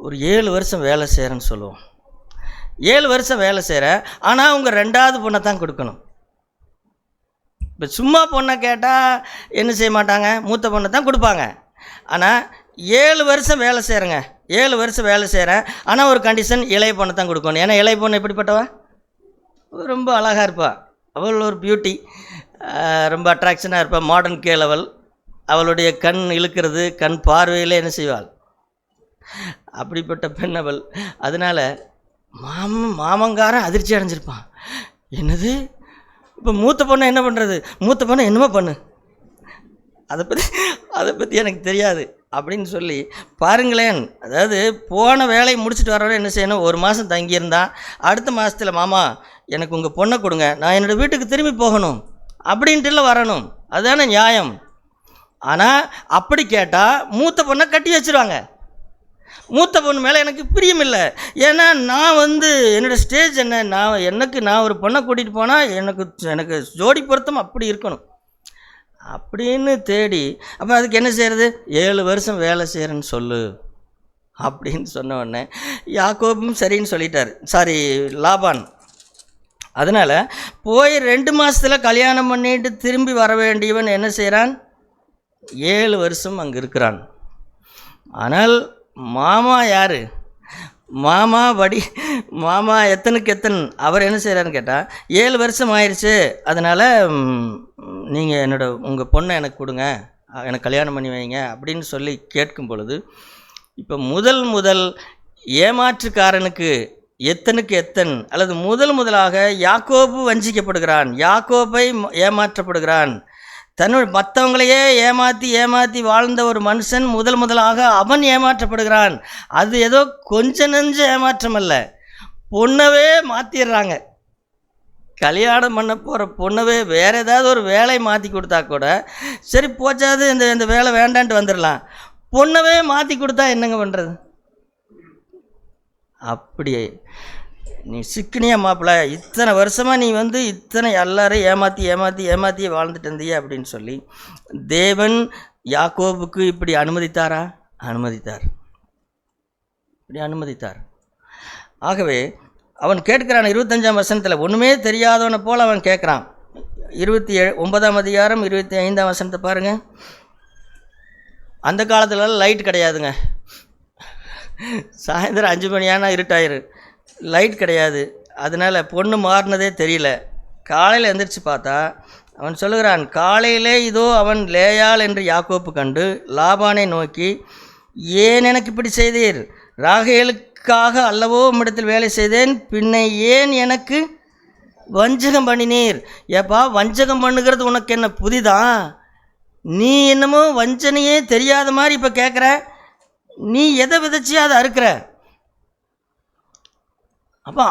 ஒரு 7 வருஷம் வேலை செய்கிறேன்னு சொல்லுவோம். 7 வருஷம் வேலை செய்கிற, ஆனால் உங்கள் 2வது பொண்ணை தான் கொடுக்கணும். இப்போ சும்மா பொண்ணை கேட்டால் என்ன செய்ய மாட்டாங்க, மூத்த பொண்ணை தான் கொடுப்பாங்க. ஆனால் 7 வருஷம் வேலை செய்கிறேங்க, 7 வருஷம் வேலை செய்கிறேன், ஆனால் ஒரு கண்டிஷன், இளைய பொண்ணை தான் கொடுக்கணும். ஏன்னா இளைய பொண்ணு எப்படிப்பட்டவா? ரொம்ப அழகாக இருப்பாள், அவள் ஒரு பியூட்டி, ரொம்ப அட்ராக்ஷனாக இருப்பாள், மாடர்ன் கேள் அவள். அவளுடைய கண் இழுக்கிறது, கண் பார்வையில் என்ன செய்வாள், அப்படிப்பட்ட பெண் அவள். அதனால் மாமங்காரன் அதிர்ச்சி அடைஞ்சிருப்பான். என்னது, இப்போ மூத்த பொண்ணை என்ன பண்ணுறது, மூத்த பொண்ணை என்னமோ பண்ணு, அதை பற்றி எனக்கு தெரியாது அப்படின்னு சொல்லி பாருங்களேன். அதாவது போன வேலையை முடிச்சுட்டு வரவரை என்ன செய்யணும், 1 மாதம் தங்கியிருந்தான், அடுத்த மாதத்தில் மாமா எனக்கு உங்கள் பொண்ணை கொடுங்க, நான் என்னோடய வீட்டுக்கு திரும்பி போகணும் அப்படின்ட்டுல வரணும். அதுதானே நியாயம். ஆனால் அப்படி கேட்டால் மூத்த பொண்ணை கட்டி வச்சுருவாங்க. மூத்த பொண்ணு மேலே எனக்கு பிரியம் இல்லை. ஏன்னா நான் என்னோடய ஸ்டேஜ் என்ன, நான் ஒரு பொண்ணை கூட்டிகிட்டு போனால் எனக்கு ஜோடி பொருத்தம் அப்படி இருக்கணும் அப்படின்னு தேடி, அப்போ அதுக்கு என்ன செய்கிறது, 7 வருஷம் வேலை செய்கிறேன்னு சொல்லு அப்படின்னு சொன்ன உடனே யாக்கோபும் சரின்னு சொல்லிட்டார், லாபான். அதனால் போய் 2 மாதத்தில் கல்யாணம் பண்ணிட்டு திரும்பி வர வேண்டியவன் என்ன செய்கிறான், 7 வருஷம் அங்கே இருக்கிறான். ஆனால் மாமா யார், மாமா எத்தனுக்கு அவர் என்ன செய்கிறான்னு கேட்டால் 7 வருஷம் ஆயிடுச்சு, அதனால் நீங்கள் உங்கள் பொண்ணை எனக்கு கொடுங்க, எனக்கு கல்யாணம் பண்ணி வைங்க அப்படின்னு சொல்லி கேட்கும் பொழுது, இப்போ முதல் ஏமாற்றுக்காரனுக்கு எத்தனுக்கு அல்லது முதலாக யாக்கோபு வஞ்சிக்கப்படுகிறான், யாக்கோபை ஏமாற்றப்படுகிறான். மற்றவங்களையே ஏமாற்றி வாழ்ந்த ஒரு மனுஷன் முதலாக அவன் ஏமாற்றப்படுகிறான். அது ஏதோ கொஞ்ச நெஞ்ச ஏமாற்றம் அல்ல, பொண்ணவே மாற்றிடுறாங்க. கல்யாணம் பண்ண போகிற பொண்ணவே வேறு ஏதாவது ஒரு வேலை மாற்றி கொடுத்தா கூட சரி போச்சாது, இந்த வேலை வேண்டான்ட்டு வந்துடலாம். பொண்ணவே மாற்றி கொடுத்தா என்னங்க பண்ணுறது? அப்படியே நீ சிக்கினியா மாப்பிள்ள, இத்தனை வருஷமாக நீ இத்தனை எல்லாரையும் ஏமாற்றி வாழ்ந்துட்டு இருந்தியே அப்படின்னு சொல்லி தேவன் யாக்கோபுக்கு இப்படி அனுமதித்தாரா? அனுமதித்தார். ஆகவே அவன் கேட்கிறான் 25ஆம் வசனத்தில், ஒன்றுமே தெரியாதவனை போல் அவன் கேட்குறான். 29ஆம் அதிகாரம் 25ஆம் வசனத்தை பாருங்கள். அந்த காலத்துலலாம் லைட் கிடையாதுங்க. சாயந்தரம் 5 மணி ஆனால் இருட்டாயிரு, லைட் கிடையாது. அதனால் பொண்ணு மாறினதே தெரியல. காலையில் எந்திரிச்சு பார்த்தா அவன் சொல்லுகிறான், காலையிலே இதோ அவன் லேயாள் என்று யாக்கோப்பு கண்டு லாபானை நோக்கி, ஏன் எனக்கு இப்படி செய்தீர்? ராகேலுக்காக அல்லவோ உம்மிடத்தில் வேலை செய்தேன், பின்ன ஏன் எனக்கு வஞ்சகம் பண்ணினீர்? ஏப்பா, வஞ்சகம் பண்ணுகிறது உனக்கு என்ன புதிதா? நீ என்னமோ வஞ்சனையே தெரியாத மாதிரி இப்போ கேட்குற. நீ எதை விதைச்சி அதை அறுக்கிற. அப்போ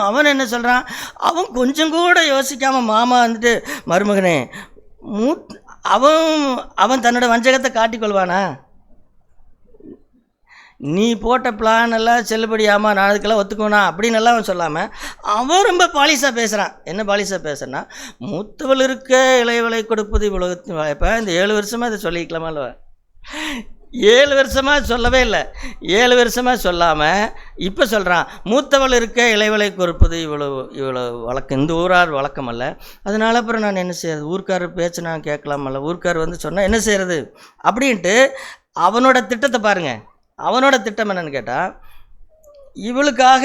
அவன் என்ன சொல்கிறான், அவன் கொஞ்சம் கூட யோசிக்காமல் மாமா மருமகனே அவன் தன்னோட வஞ்சகத்தை காட்டிக்கொள்வானா? நீ போட்ட பிளான் எல்லாம் செல்லுபடியாமா, நான் அதுக்கெல்லாம் ஒத்துக்கோனா அப்படின்னு எல்லாம் அவன் சொல்லாமல் அவன் ரொம்ப பாலிசாக பேசுகிறான். என்ன பாலிசாக பேசுறனா, மூத்தவள் இருக்க இளையவளை கொடுப்பது உலகத்தின் வாய்ப்பா. இந்த 7 வருஷமாக இதை சொல்லிக்கலாமா இல்லவா? 7 வருஷமாக சொல்லவே இல்லை. 7 வருஷமாக சொல்லாமல் இப்போ சொல்கிறான், மூத்தவள் இருக்க இளையவளை கொடுப்பது இவ்வளோ வழக்கம், இந்த ஊரார் வழக்கம் அல்ல. அதனால அப்புறம் நான் என்ன செய்யறது, ஊர்க்காரர் பேச்சு நான் கேட்கலாமல்ல, ஊர்க்கார் சொன்னால் என்ன செய்கிறது அப்படின்ட்டு அவனோட திட்டத்தை பாருங்கள். அவனோட திட்டம் என்னன்னு கேட்டால், இவளுக்காக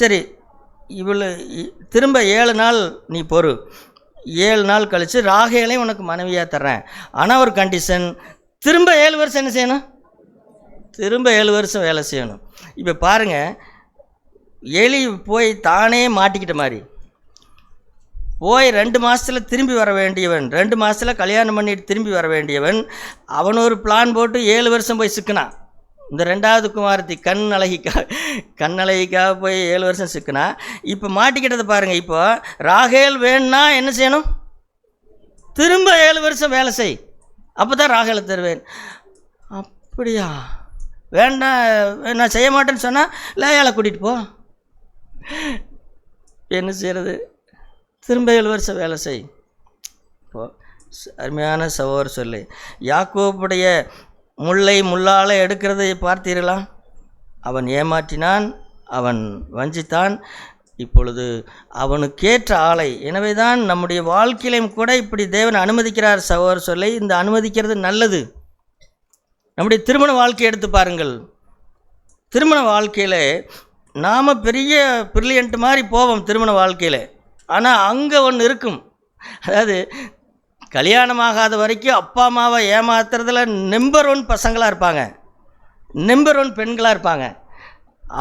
சரி திரும்ப 7 நாள் நீ பொறு, 7 நாள் கழித்து ராகேலையும் உனக்கு மனைவியாக தர்றேன். ஆனால் ஒரு கண்டிஷன், திரும்ப 7 வருஷம் என்ன செய்யணும், திரும்ப 7 வருஷம் வேலை செய்யணும். இப்போ பாருங்கள், எலி போய் தானே மாட்டிக்கிட்ட மாதிரி போய் 2 மாதத்தில் திரும்பி வர வேண்டியவன், 2 மாதத்தில் கல்யாணம் பண்ணிட்டு திரும்பி வர வேண்டியவன், அவன் ஒரு பிளான் போட்டு 7 வருஷம் போய் சிக்கினான். இந்த 2வது குமாரத்தி கண்ணழகிக்காக போய் 7 வருஷம் சிக்கினா. இப்போ மாட்டிக்கிட்டதை பாருங்கள். இப்போ ராகேல் வேணும்னா என்ன செய்யணும், திரும்ப 7 வருஷம் வேலை செய், அப்போ தான் ராகேலை தருவேன். அப்படியா, வேண்டாம் நான் செய்ய மாட்டேன்னு சொன்னால் லேயாலை கூட்டிகிட்டு போ. என்ன செய்கிறது, திரும்ப 7 வருஷம் வேலை செய். இப்போ அருமையான சகோதரர் சொல்லி யாக்கோபுடைய முல்லை முள்ளால் எடுக்கிறதை பார்த்தீர்களா? அவன் ஏமாற்றினான், அவன் வஞ்சித்தான். இப்பொழுது அவனுக்கேற்ற ஆளை. எனவே தான் நம்முடைய வாழ்க்கையிலும் கூட இப்படி தேவன் அனுமதிக்கிறார் சகோதரர் சொல்லி. இந்த அனுமதிக்கிறது நல்லது. நம்முடைய திருமண வாழ்க்கையை எடுத்து பாருங்கள். திருமண வாழ்க்கையில் நாம் பெரிய பிரில்லியன்ட் மாதிரி போவோம் திருமண வாழ்க்கையில். ஆனால் அங்கே ஒன்று இருக்கும், அதாவது கல்யாணமாகாத வரைக்கும் அப்பா அம்மாவை ஏமாத்துறதுல நம்பர் 1 பசங்களாக இருப்பாங்க, நம்பர் 1 பெண்களாக இருப்பாங்க.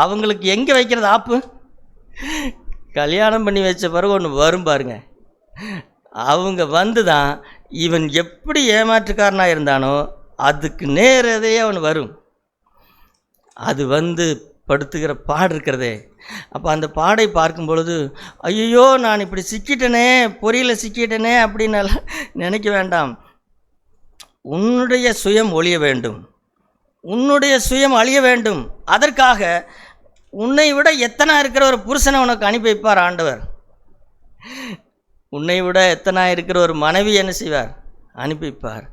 அவங்களுக்கு எங்கே வைக்கிறது ஆப்பு, கல்யாணம் பண்ணி வச்ச பிறகு ஒன்று வரும் பாருங்க. அவங்க தான் இவன் எப்படி ஏமாற்றுக்காரனாக இருந்தானோ அதுக்கு நேரதையே அவன் வரும். அது படுத்துக்கிற பாடு இருக்கிறதே. அப்போ அந்த பாடை பார்க்கும் பொழுது, ஐயோ நான் இப்படி சிக்கிட்டேனே, பொறியில் சிக்கிட்டேனே அப்படின்னு நினைக்க வேண்டாம். உன்னுடைய சுயம் ஒழிய வேண்டும், உன்னுடைய சுயம் அழிய வேண்டும். அதற்காக உன்னை விட எத்தனை இருக்கிற ஒரு புருஷனை உனக்கு அனுப்பி வைப்பார் ஆண்டவர். உன்னை விட எத்தனை இருக்கிற ஒரு மனைவி என்ன செய்வார்? அனுப்பி வைப்பார்.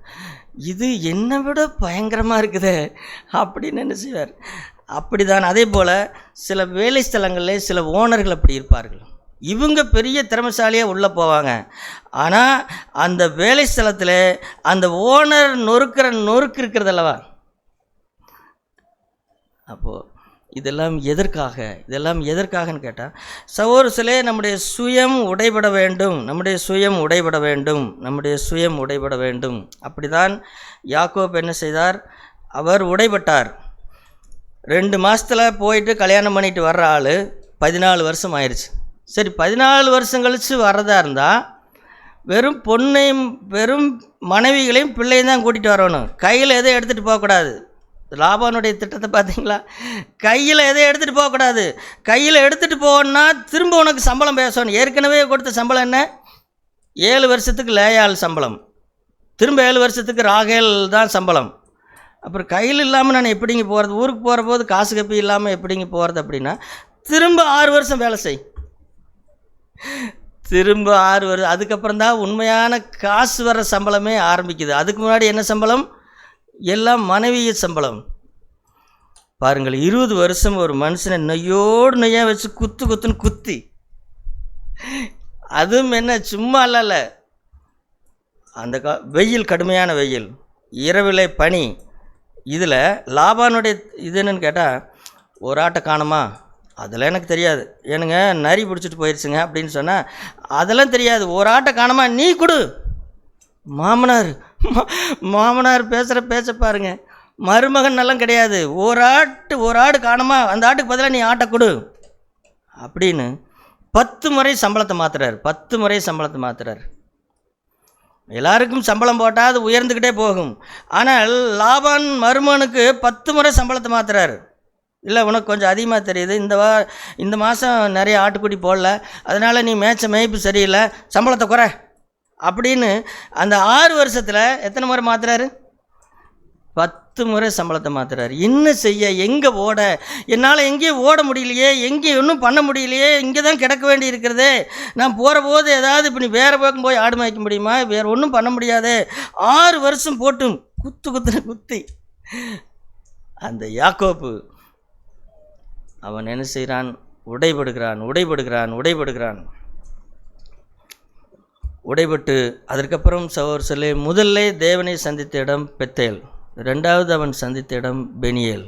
இது என்னை விட பயங்கரமாக இருக்குதே அப்படின்னு என்ன செய்வார்? அப்படிதான். அதே போல் சில வேலை ஸ்தலங்களில் சில ஓனர்கள் அப்படி இருப்பார்கள். இவங்க பெரிய திறமைசாலியாக உள்ளே போவாங்க. ஆனால் அந்த வேலை ஸ்தலத்தில் அந்த ஓனர் நொறுக்கு இருக்கிறதல்லவா. அப்போது இதெல்லாம் எதற்காகன்னு கேட்டால், சகோதரர்களே, நம்முடைய சுயம் உடைபட வேண்டும், நம்முடைய சுயம் உடைபட வேண்டும். அப்படிதான் யாக்கோப் என்ன செய்தார்? அவர் உடைபட்டார். 2 மாதத்தில் போயிட்டு கல்யாணம் பண்ணிட்டு வர்ற ஆள் 14 வருஷம் ஆயிடுச்சு. சரி, 14 வருஷம் கழித்து வர்றதா இருந்தால் வெறும் பொண்ணையும் வெறும் மனைவிகளையும் பிள்ளையும் தான் கூட்டிகிட்டு வரணும். கையில் எதுவும் எடுத்துகிட்டு போகக்கூடாது. லாபானுடைய திட்டத்தை பார்த்தீங்களா? கையில் எதையும் எடுத்துகிட்டு போகக்கூடாது. கையில் எடுத்துகிட்டு போகணுன்னா திரும்ப உனக்கு சம்பளம் பேசணும். ஏற்கனவே கொடுத்த சம்பளம் என்ன? 7 வருஷத்துக்கு லேயாள் சம்பளம், திரும்ப 7 வருஷத்துக்கு ராகேல் தான் சம்பளம். அப்புறம் கையில் இல்லாமல் நான் எப்படிங்க போகிறது? ஊருக்கு போகிற போது காசு கப்பி இல்லாமல் எப்படிங்க போகிறது? அப்படின்னா திரும்ப 6 வருஷம் வேலை செய், திரும்ப 6 வருஷம். அதுக்கப்புறம் தான் உண்மையான காசு வர சம்பளமே ஆரம்பிக்குது. அதுக்கு முன்னாடி என்ன சம்பளம்? எல்லாம் மனைவிய சம்பளம். பாருங்கள், 20 வருஷம் ஒரு மனுஷனை நொய்யோடு நொய்யாக வச்சு குத்துன்னு குத்தி, அதுவும் என்ன சும்மா இல்லைல்ல, அந்த வெயில், கடுமையான வெயில், இரவிலே பனி. இதில் லாபானுடைய இது என்னன்னு கேட்டால், ஒரு ஆட்டை காணுமா? அதெல்லாம் எனக்கு தெரியாது, ஏனுங்க நரி பிடிச்சிட்டு போயிடுச்சுங்க அப்படின்னு சொன்னால் அதெல்லாம் தெரியாது. ஒரு ஆட்டை காணுமா? நீ கொடு. மாமனார் பேசுகிற பேச்ச பாருங்க. மருமகன் எல்லாம் கிடையாது. ஒரு ஆடு காணுமா? அந்த ஆட்டுக்கு பதிலாக நீ ஆட்டை கொடு அப்படின்னு 10 முறை சம்பளத்தை மாற்றுறாரு. 10 முறை சம்பளத்தை மாற்றுறாரு. எல்லாருக்கும் சம்பளம் போட்டால் அது உயர்ந்துக்கிட்டே போகும். ஆனால் லாபான் மருமகனுக்கு 10 முறை சம்பளத்தை மாற்றுறாரு. இல்லை, உனக்கு கொஞ்சம் அதிகமாக தெரியுது, இந்த மாதம் நிறைய ஆட்டுக்குட்டி போடல, அதனால் நீ மேய்ப்பு சரியில்லை, சம்பளத்தை குறை அப்படின்னு அந்த 6 வருஷத்தில் எத்தனை முறை மாற்றுறாரு? 10 முறை சம்பளத்தை மாற்றுறாரு. என்ன செய்ய? எங்கே ஓட? என்னால் எங்கேயும் ஓட முடியலையே, எங்கேயும் ஒன்றும் பண்ண முடியலையே, இங்கே தான் கிடக்க வேண்டி இருக்கிறதே. நான் போகிற போது ஏதாவது இப்போ நீ வேறு பக்கம் போய் ஆடு மாய்க்க முடியுமா? வேறு ஒன்றும் பண்ண முடியாதே. 6 வருஷம் போட்டும் குத்தி அந்த யாக்கோப்பு அவன் என்ன செய்கிறான்? உடைபட்டு அதற்கப்புறம் சகோதரர்களே, முதல்ல தேவனை சந்தித்த இடம் பெத்தேல், 2வது அவன் சந்தித்த இடம் பெனியேல்.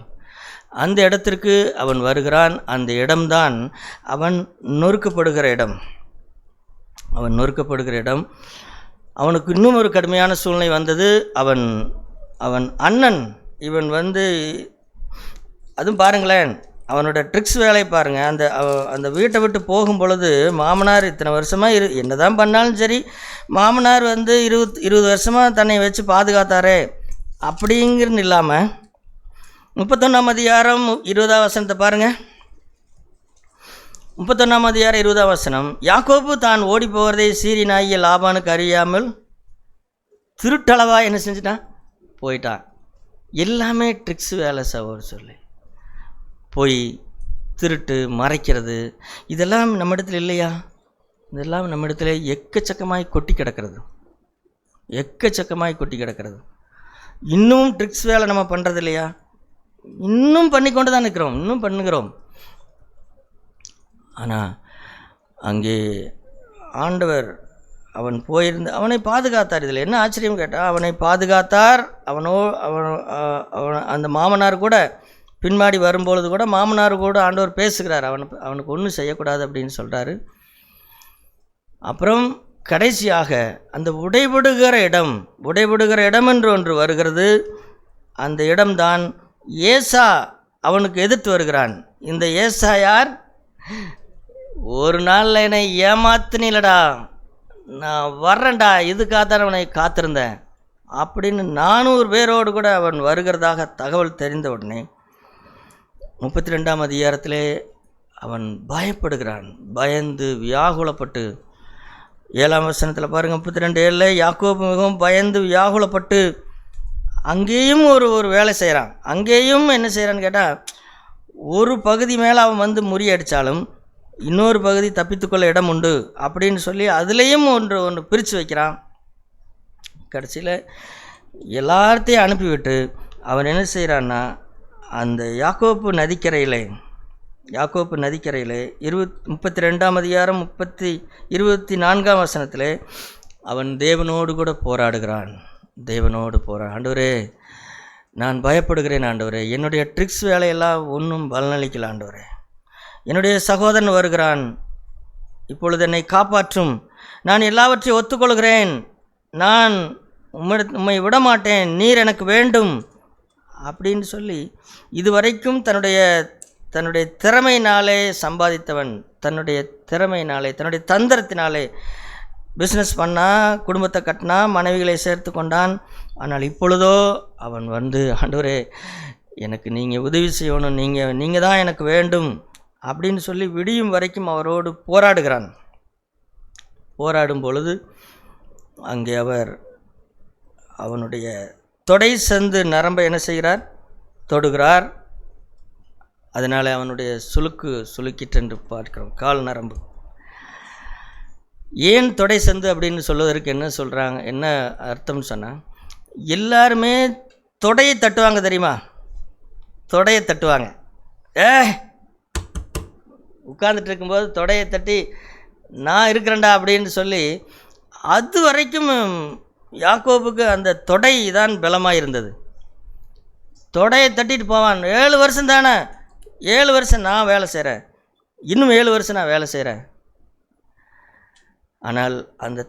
அந்த இடத்திற்கு அவன் வருகிறான். அந்த இடம்தான் அவன் நொறுக்கப்படுகிற இடம். அவனுக்கு இன்னும் ஒரு கடுமையான சூழ்நிலை வந்தது. அவன் அண்ணன் இவன் அதுவும் பாருங்களேன், அவனோட ட்ரிக்ஸ் வேலையை பாருங்கள். அந்த வீட்டை விட்டு போகும் பொழுது மாமனார் இத்தனை வருஷமாக என்ன தான் பண்ணாலும் சரி, மாமனார் 20 வருஷமாக தன்னை வச்சு பாதுகாத்தாரே அப்படிங்கிறது இல்லாமல் 31ஆம் அதிகாரம் 20ஆம் வசனத்தை பாருங்கள். 31ஆம் அதிகாரம் 20ஆம் வசனம், யாக்கோபு தான் ஓடி போகிறதை சீரியனாகிய லாபானுக்கு அறியாமல் திருட்டளவா என்ன செஞ்சிட்டான்? போயிட்டான். எல்லாமே ட்ரிக்ஸ் வேலை சொல்லி போய் திருட்டு, மறைக்கிறது, இதெல்லாம் நம்ம இடத்துல இல்லையா? இதெல்லாம் நம்ம இடத்துல எக்கச்சக்கமாய் கொட்டி கிடக்கிறது. இன்னும் ட்ரிக்ஸ் வேலை நம்ம பண்ணுறது இல்லையா? இன்னும் பண்ணிக்கொண்டு தான் பண்ணுகிறோம். ஆனால் அங்கே ஆண்டவர் அவன் போயிருந்து அவனை பாதுகாத்தார். இதில் என்ன ஆச்சரியம் கேட்டால், அவனை பாதுகாத்தார். அவன் அந்த மாமனார் கூட பின்மாடி வரும்பொழுது கூட மாமனார் கூட ஆண்டவர் பேசுகிறார். அவனுக்கு ஒன்றும் செய்யக்கூடாது அப்படின்னு சொல்கிறாரு. அப்புறம் கடைசியாக அந்த உடைபடுகிற இடம் என்று ஒன்று வருகிறது. அந்த இடம்தான் ஏசா அவனுக்கு எதிர்த்து வருகிறான். இந்த ஏசா யார்? ஒரு நாளில் என்னை ஏமாத்தினீலடா, நான் வர்றேன்டா, இதுக்காகத்தான் அவனை காத்திருந்தேன் அப்படின்னு 400 பேரோடு கூட அவன் வருகிறதாக தகவல் தெரிந்த உடனே 32ஆம் அதிகாரத்திலே அவன் பயப்படுகிறான். பயந்து வியாகுலப்பட்டு 7ஆம் வசனத்தில் பாருங்கள், 32:7, யாக்கோபு மிகவும் பயந்து வியாகுலப்பட்டு அங்கேயும் ஒரு வேலை செய்கிறான். அங்கேயும் என்ன செய்கிறான்னு கேட்டால், ஒரு பகுதி மேலே அவன் வந்து முறியடித்தாலும் இன்னொரு பகுதி தப்பித்துக்கொள்ள இடம் உண்டு அப்படின்னு சொல்லி அதுலேயும் ஒன்று பிரித்து வைக்கிறான். கடைசியில் எல்லாத்தையும் அனுப்பிவிட்டு அவன் என்ன செய்கிறான்னா, அந்த யாக்கோப்பு நதிக்கரையில் 32ஆம் அதிகாரம் 24ஆம் வசனத்தில் அவன் தேவனோடு கூட போராடுகிறான். ஆண்டவரே, நான் பயப்படுகிறேன் ஆண்டவரே, என்னுடைய ட்ரிக்ஸ் வேலையெல்லாம் ஒன்றும் பலனளிக்கல ஆண்டவரே, என்னுடைய சகோதரன் வருகிறான், இப்பொழுது என்னை காப்பாற்றும், நான் எல்லாவற்றையும் ஒத்துக்கொள்கிறேன், நான் உம்மை விடமாட்டேன், நீர் எனக்கு வேண்டும் அப்படின்னு சொல்லி இதுவரைக்கும் தன்னுடைய திறமையினாலே சம்பாதித்தவன், தன்னுடைய தந்திரத்தினாலே பிஸ்னஸ் பண்ணால், குடும்பத்தை கட்டினா, மனைவிகளை சேர்த்து கொண்டான். ஆனால் இப்பொழுதோ அவன் வந்து, ஆண்டவரே எனக்கு நீங்கள் உதவி செய்யணும், நீங்கள் தான் எனக்கு வேண்டும் அப்படின்னு சொல்லி விடியும் வரைக்கும் அவரோடு போராடுகிறான். போராடும் பொழுது அங்கே அவனுடைய தொடை சந்து நரம்பை என்ன செய்கிறார்? தொடுகிறார். அதனால் அவனுடைய சுளுக்கிற்றென்று பார்க்கிறோம், கால் நரம்பு. ஏன் தொடை சந்து அப்படின்னு சொல்வதற்கு என்ன சொல்கிறாங்க, என்ன அர்த்தம்னு சொன்னால், எல்லாருமே தொடையை தட்டுவாங்க தெரியுமா? தொடையை தட்டுவாங்க. உட்கார்ந்துட்டு இருக்கும்போது தொடையை தட்டி நான் இருக்கிறேன்டா அப்படின்னு சொல்லி, அது வரைக்கும் யாக்கோபுக்கு அந்த தொடை தான் பலமாக இருந்தது. தொடையை தட்டிட்டு போவான். 7 வருஷம் தானே, 7 வருஷம் நான் வேலை செய்கிறேன், இன்னும் 7 வருஷம் நான் வேலை செய்கிறேன். ஆனால் அந்த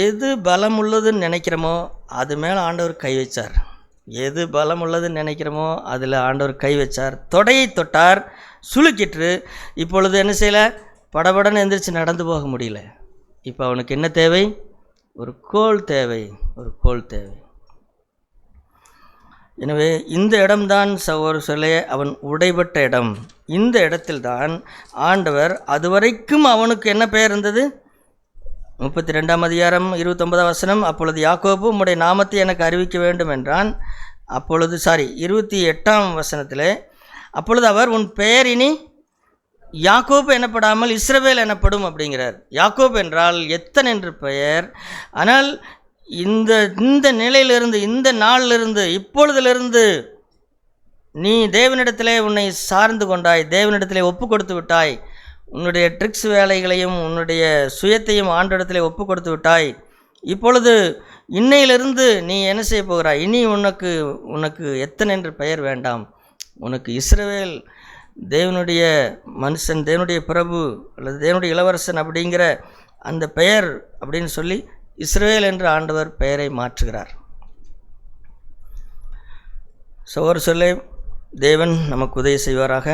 எது பலம் உள்ளதுன்னு நினைக்கிறோமோ அது மேலே ஆண்டவர் கை வச்சார். எது பலம் உள்ளதுன்னு நினைக்கிறோமோ அதில் ஆண்டவர் கை வச்சார். தொடையை தொட்டார், சுளுக்கிட்டு. இப்பொழுது என்ன செய்யலை? படபடன்னு எந்திரிச்சு நடந்து போக முடியல. இப்போ அவனுக்கு என்ன தேவை? ஒரு கோல் தேவை. எனவே இந்த இடம்தான் சகோதரர்களே அவன் உடைபட்ட இடம். இந்த இடத்தில்தான் ஆண்டவர் அதுவரைக்கும் அவனுக்கு என்ன பெயர் இருந்தது? 32ஆம் அதிகாரம் 29ஆம் வசனம், அப்பொழுது யாக்கோபு உம்முடைய நாமத்தை எனக்கு அறிவிக்க வேண்டும் என்றான். 28ஆம் வசனத்தில், அப்பொழுது அவர் உன் பெயர் இனி யாக்கோபு எனப்படாமல் இஸ்ரவேல் எனப்படும் அப்படிங்கிறார். யாக்கோபு என்றால் எத்தன் என்று பெயர். ஆனால் இந்த நிலையிலிருந்து, இந்த நாளிலிருந்து, இப்பொழுதிலிருந்து நீ தேவனிடத்திலே உன்னை சார்ந்து கொண்டாய், தேவனிடத்திலே ஒப்பு கொடுத்து விட்டாய், உன்னுடைய ட்ரிக்ஸ் வேலைகளையும் உன்னுடைய சுயத்தையும் ஆண்டவரிடத்திலே ஒப்பு கொடுத்து விட்டாய். இப்பொழுது இன்னையிலிருந்து நீ என்ன செய்ய போகிறாய்? இனி உனக்கு எத்தன் என்று பெயர் வேண்டாம், உனக்கு இஸ்ரவேல், தேவனுடைய மனுஷன், தேவனுடைய பிரபு அல்லது தேவனுடைய இளவரசன் அப்படிங்கிற அந்த பெயர் அப்படின்னு சொல்லி இஸ்ரவேல் என்று ஆண்டவர் பெயரை மாற்றுகிறார். சகோதரர்களே, தேவன் நமக்கு உதவி செய்வாராக.